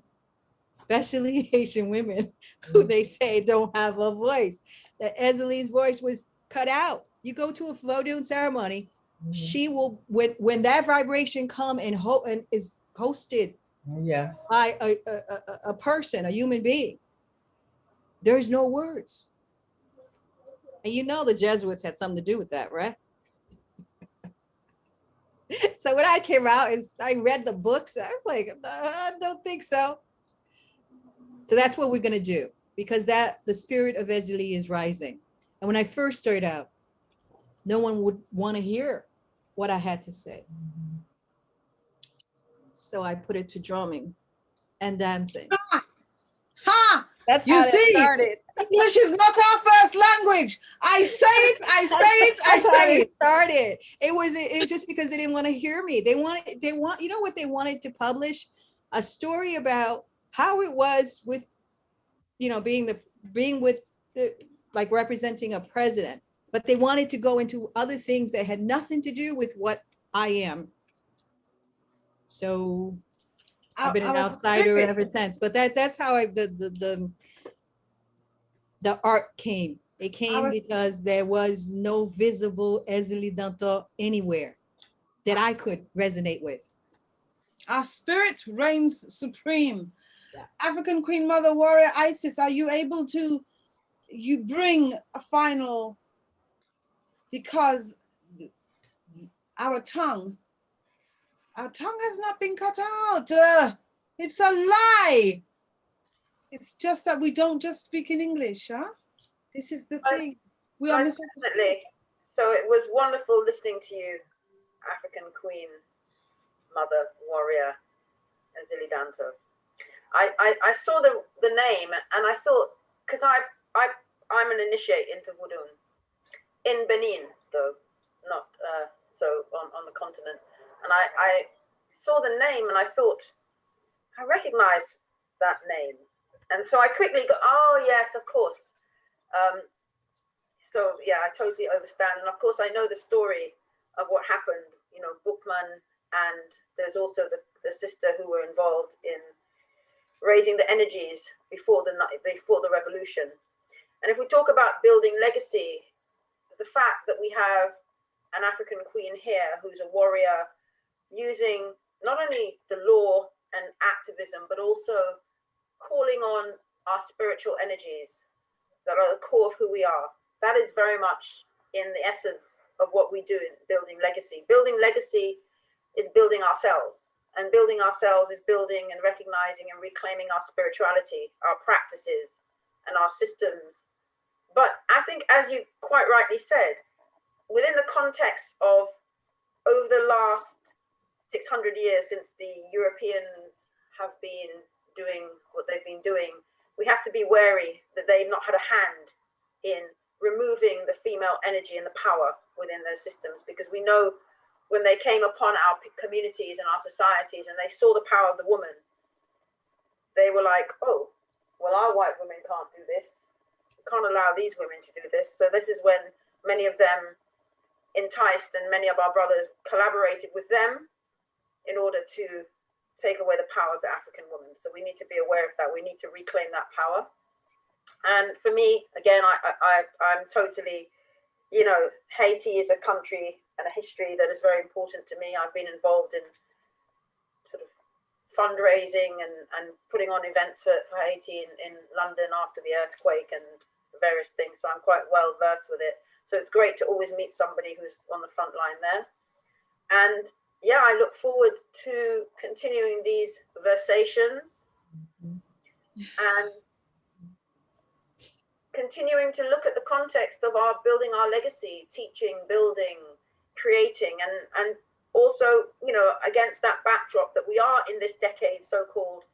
especially Haitian women who they say don't have a voice. That Ezili's voice was cut out. You go to a Vodou ceremony, she will, when that vibration come and is hosted Yes. by a person, a human being, there's no words. And you know the Jesuits had something to do with that, right? So when I came out, I read the books. I was like, I don't think so. So that's what we're going to do, because the spirit of Ezili is rising. And when I first started out, no one would want to hear what I had to say. So I put it to drumming and dancing. Ha! That's You how that see? started. English is not our first language. I say it, I say it, I That's how say it it. started. It was just because they didn't want to hear me. They want, you know what they wanted to publish? A story about how it was with, being with like representing a president, but they wanted to go into other things that had nothing to do with what I am. So I've been an outsider ever since. But that's how the art came. It came because there was no visible Ezili Dantò anywhere that I could resonate with. Our spirit reigns supreme. Yeah. African Queen Mother Warrior Isis, are you able to, you bring a final, because our tongue has not been cut out. It's a lie. It's just that we don't just speak in English, huh? This is the thing. We are Most misunderstood. definitely. So it was wonderful listening to you, African Queen, Mother, Warrior, Ezili Dantò. I saw the name and I thought, because I'm an initiate into voodoo in Benin, though not so on the continent, and I saw the name and I thought I recognize that name, and so I quickly go, oh yes, of course. So yeah, I totally understand, and of course I know the story of what happened. You know, Bookman, and there's also the sister who were involved in raising the energies before the revolution. And if we talk about building legacy, the fact that we have an African queen here who's a warrior, using not only the law and activism, but also calling on our spiritual energies that are the core of who we are. That is very much in the essence of what we do in building legacy. Building legacy is building ourselves, and building ourselves is building and recognizing and reclaiming our spirituality, our practices, and our systems. But I think, as you quite rightly said, within the context of over the last 600 years since the Europeans have been doing what they've been doing, we have to be wary that they've not had a hand in removing the female energy and the power within those systems, because we know when they came upon our communities and our societies and they saw the power of the woman, they were like, oh, well, our white women can't do this. We can't allow these women to do this. So this is when many of them enticed, and many of our brothers collaborated with them in order to take away the power of the African woman. So we need to be aware of that. We need to reclaim that power. And for me, again, I'm totally, you know, Haiti is a country and a history that is very important to me. I've been involved in sort of fundraising and putting on events for Haiti in London after the earthquake and various things. So I'm quite well versed with it. So it's great to always meet somebody who's on the front line there. And yeah, I look forward to continuing these versations and continuing to look at the context of our building our legacy, teaching, building, creating, and also, you know, against that backdrop that we are in this decade, so-called,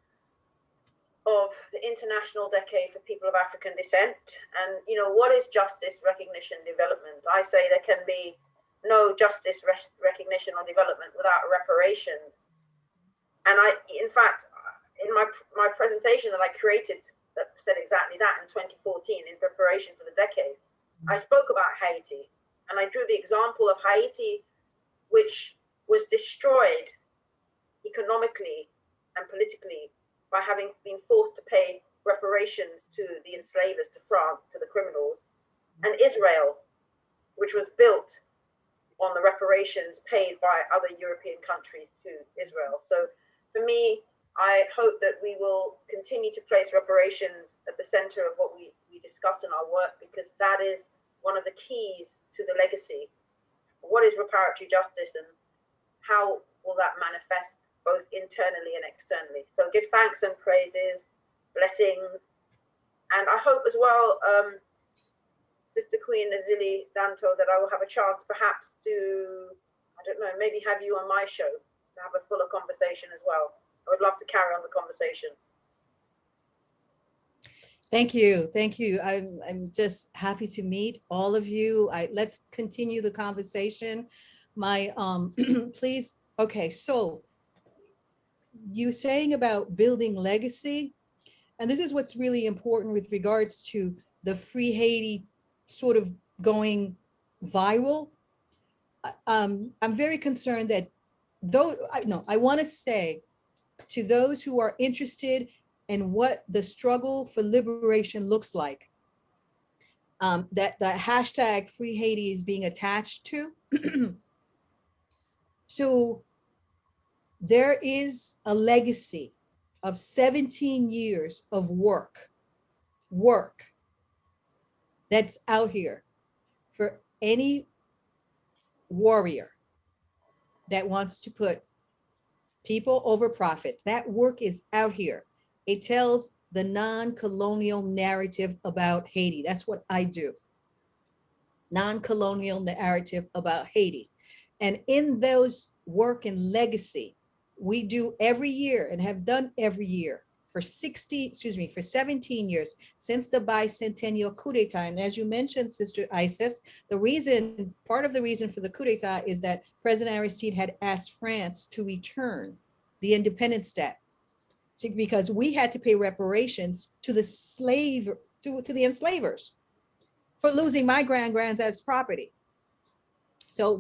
of the International Decade for People of African Descent. And, you know, what is justice, recognition, development? I say there can be no justice, recognition, or development without reparations. And in fact, in my presentation that I created that said exactly that in 2014 in preparation for the decade, I spoke about Haiti, and I drew the example of Haiti, which was destroyed economically and politically by having been forced to pay reparations to the enslavers, to France, to the criminals, and Israel, which was built on the reparations paid by other European countries to Israel. So for me, I hope that we will continue to place reparations at the center of what we discuss in our work, because that is one of the keys to the legacy. What is reparatory justice, and how will that manifest both internally and externally? So give thanks and praises, blessings. And I hope as well, SisterQueen, Ezili, Dantò, that I will have a chance perhaps to, I don't know, maybe have you on my show to have a fuller conversation as well. I would love to carry on the conversation. Thank you. Thank you. I'm just happy to meet all of you. Let's continue the conversation. My, please. Okay. So you saying about building legacy, and this is what's really important with regards to the Free Haiti sort of going viral. I'm very concerned that I want to say to those who are interested in what the struggle for liberation looks like, that the hashtag Free Haiti is being attached to. So there is a legacy of 17 years of work that's out here for any warrior that wants to put people over profit. That work is out here. It tells the non-colonial narrative about Haiti. That's what I do. Non-colonial narrative about Haiti. And in those work and legacy, we do every year and have done every year for 17 years since the bicentennial coup d'etat. And as you mentioned, Sister Isis, part of the reason for the coup d'etat is that President Aristide had asked France to return the independence debt. Because we had to pay reparations to the the enslavers for losing my grands as property. So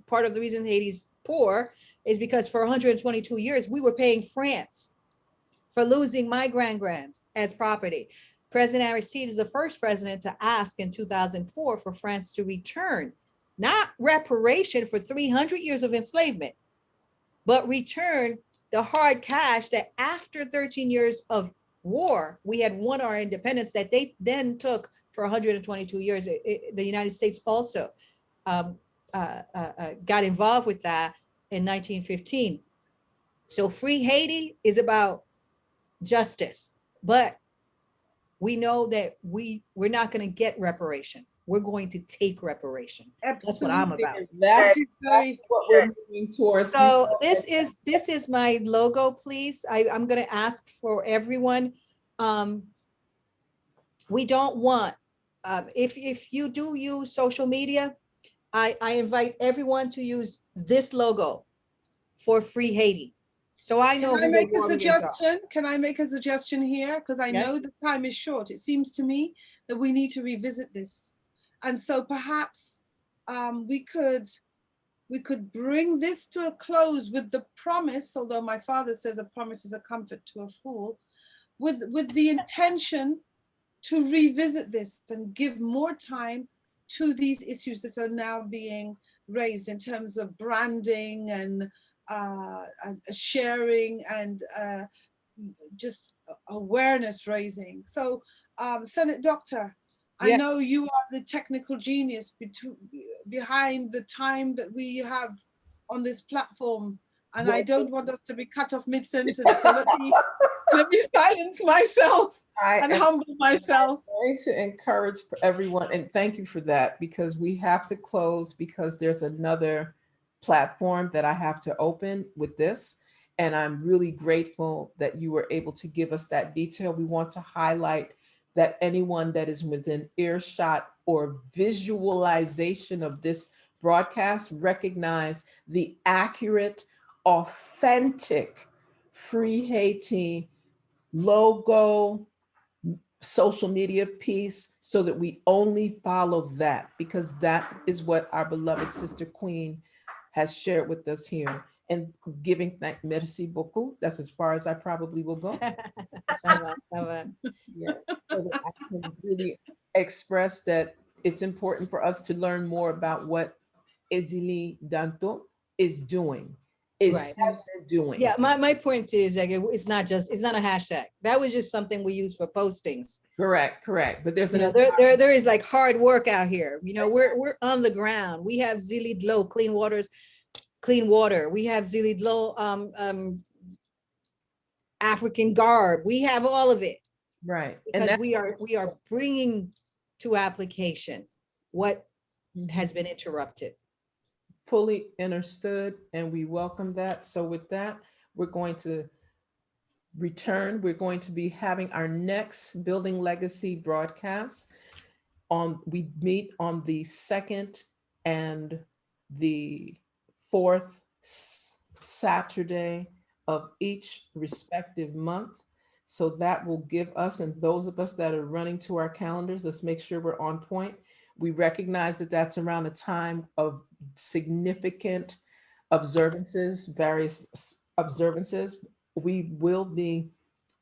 part of the reason Haiti's poor is because for 122 years, we were paying France for losing my grands as property. President Aristide is the first president to ask in 2004 for France to return, not reparation for 300 years of enslavement, but return the hard cash that after 13 years of war, we had won our independence that they then took for 122 years. The United States also got involved with that in 1915. So Free Haiti is about justice, but we know that we're not going to get reparation. We're going to take reparation. Absolutely. That's what I'm about. That's what we're moving towards. So this is my logo, please. I'm going to ask for everyone. We don't want, if you do use social media, I invite everyone to use this logo for Free Haiti. So I know. Can I make a suggestion? Can I make a suggestion here? Because I know the time is short. It seems to me that we need to revisit this. And so perhaps we could bring this to a close with the promise, although my father says a promise is a comfort to a fool, with the intention to revisit this and give more time to these issues that are now being raised in terms of branding and sharing and just awareness raising. So SntDr, I know you are the technical genius behind the time that we have on this platform, and I don't want us to be cut off mid-sentence, so let me silence myself and humble myself. I'm going to encourage everyone, and thank you for that, because we have to close because there's another platform that I have to open with this. And I'm really grateful that you were able to give us that detail. We want to highlight that anyone that is within earshot or visualization of this broadcast recognize the accurate, authentic Free Haiti logo, social media piece, so that we only follow that, because that is what our beloved Sister Queen has shared with us here. And giving thank, merci beaucoup. That's as far as I probably will go. Ça va. Yeah, so that I can really express that it's important for us to learn more about what Ezili Dantò is doing. Has been doing. Yeah, my point is like it's not a hashtag. That was just something we use for postings. Correct. But there's there is like hard work out here. We're on the ground. We have SntDr, clean water. We have SntDr, African garb. We have all of it. Right. Because we are bringing to application what has been interrupted. Fully understood, and we welcome that. So with that, we're going to return. We're going to be having our next Building Legacy broadcast. We meet on the 2nd and the 4th Saturday of each respective month. So that will give us, and those of us that are running to our calendars, let's make sure we're on point. We recognize that that's around a time of significant observances, various observances. We will be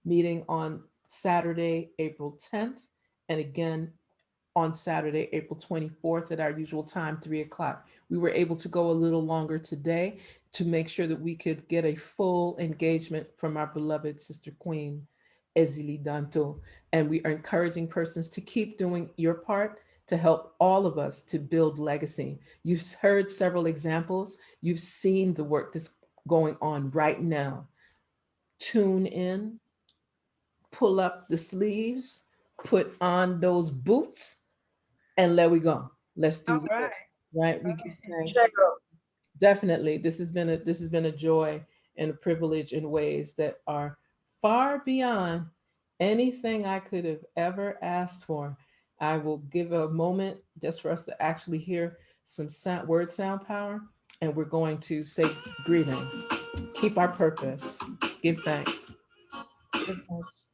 meeting on Saturday, April 10th, and again on Saturday, April 24th at our usual time, 3 o'clock. We were able to go a little longer today to make sure that we could get a full engagement from our beloved Sister Queen, Ezili Dantò. And we are encouraging persons to keep doing your part to help all of us to build legacy. You've heard several examples. You've seen the work that's going on right now. Tune in, pull up the sleeves, put on those boots, and let we go. Let's do All this, right. right? We give thanks. Cheryl, Definitely, this has been a joy and a privilege in ways that are far beyond anything I could have ever asked for. I will give a moment just for us to actually hear some sound, word sound power, and we're going to say greetings, keep our purpose, give thanks. Good thoughts.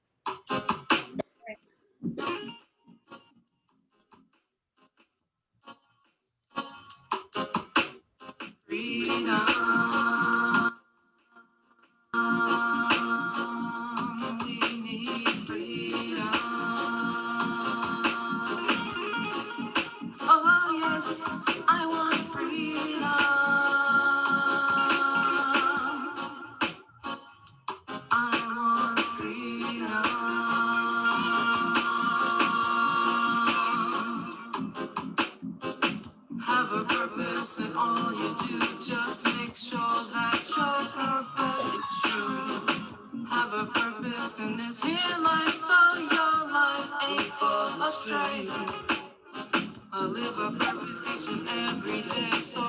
Freedom, we need freedom. Oh yes, I want freedom. I want freedom. Have a purpose in all you do. Just make sure that your purpose is true. Have a purpose in this here life, so your life ain't full of strife. I live a purpose each and every day, so